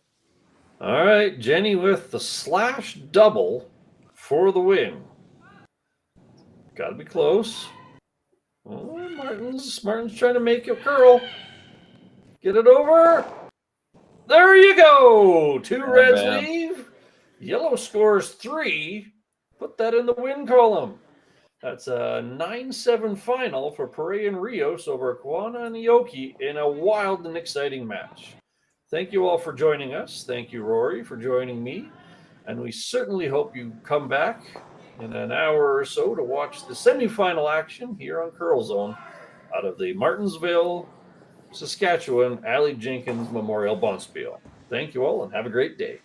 All right, Jenny with the slash double for the win. Got to be close. Oh, Martin's trying to make a curl. Get it over. There you go. 2 reds leave. Yellow scores 3. Put that in the win column. That's a 9-7 final for Perret and Rios over Koana and Aoki in a wild and exciting match. Thank you all for joining us. Thank you, Rory, for joining me. And we certainly hope you come back in an hour or so to watch the semifinal action here on Curl Zone out of the Martensville, Saskatchewan, Aly Jenkins Memorial Bonspiel. Thank you all and have a great day.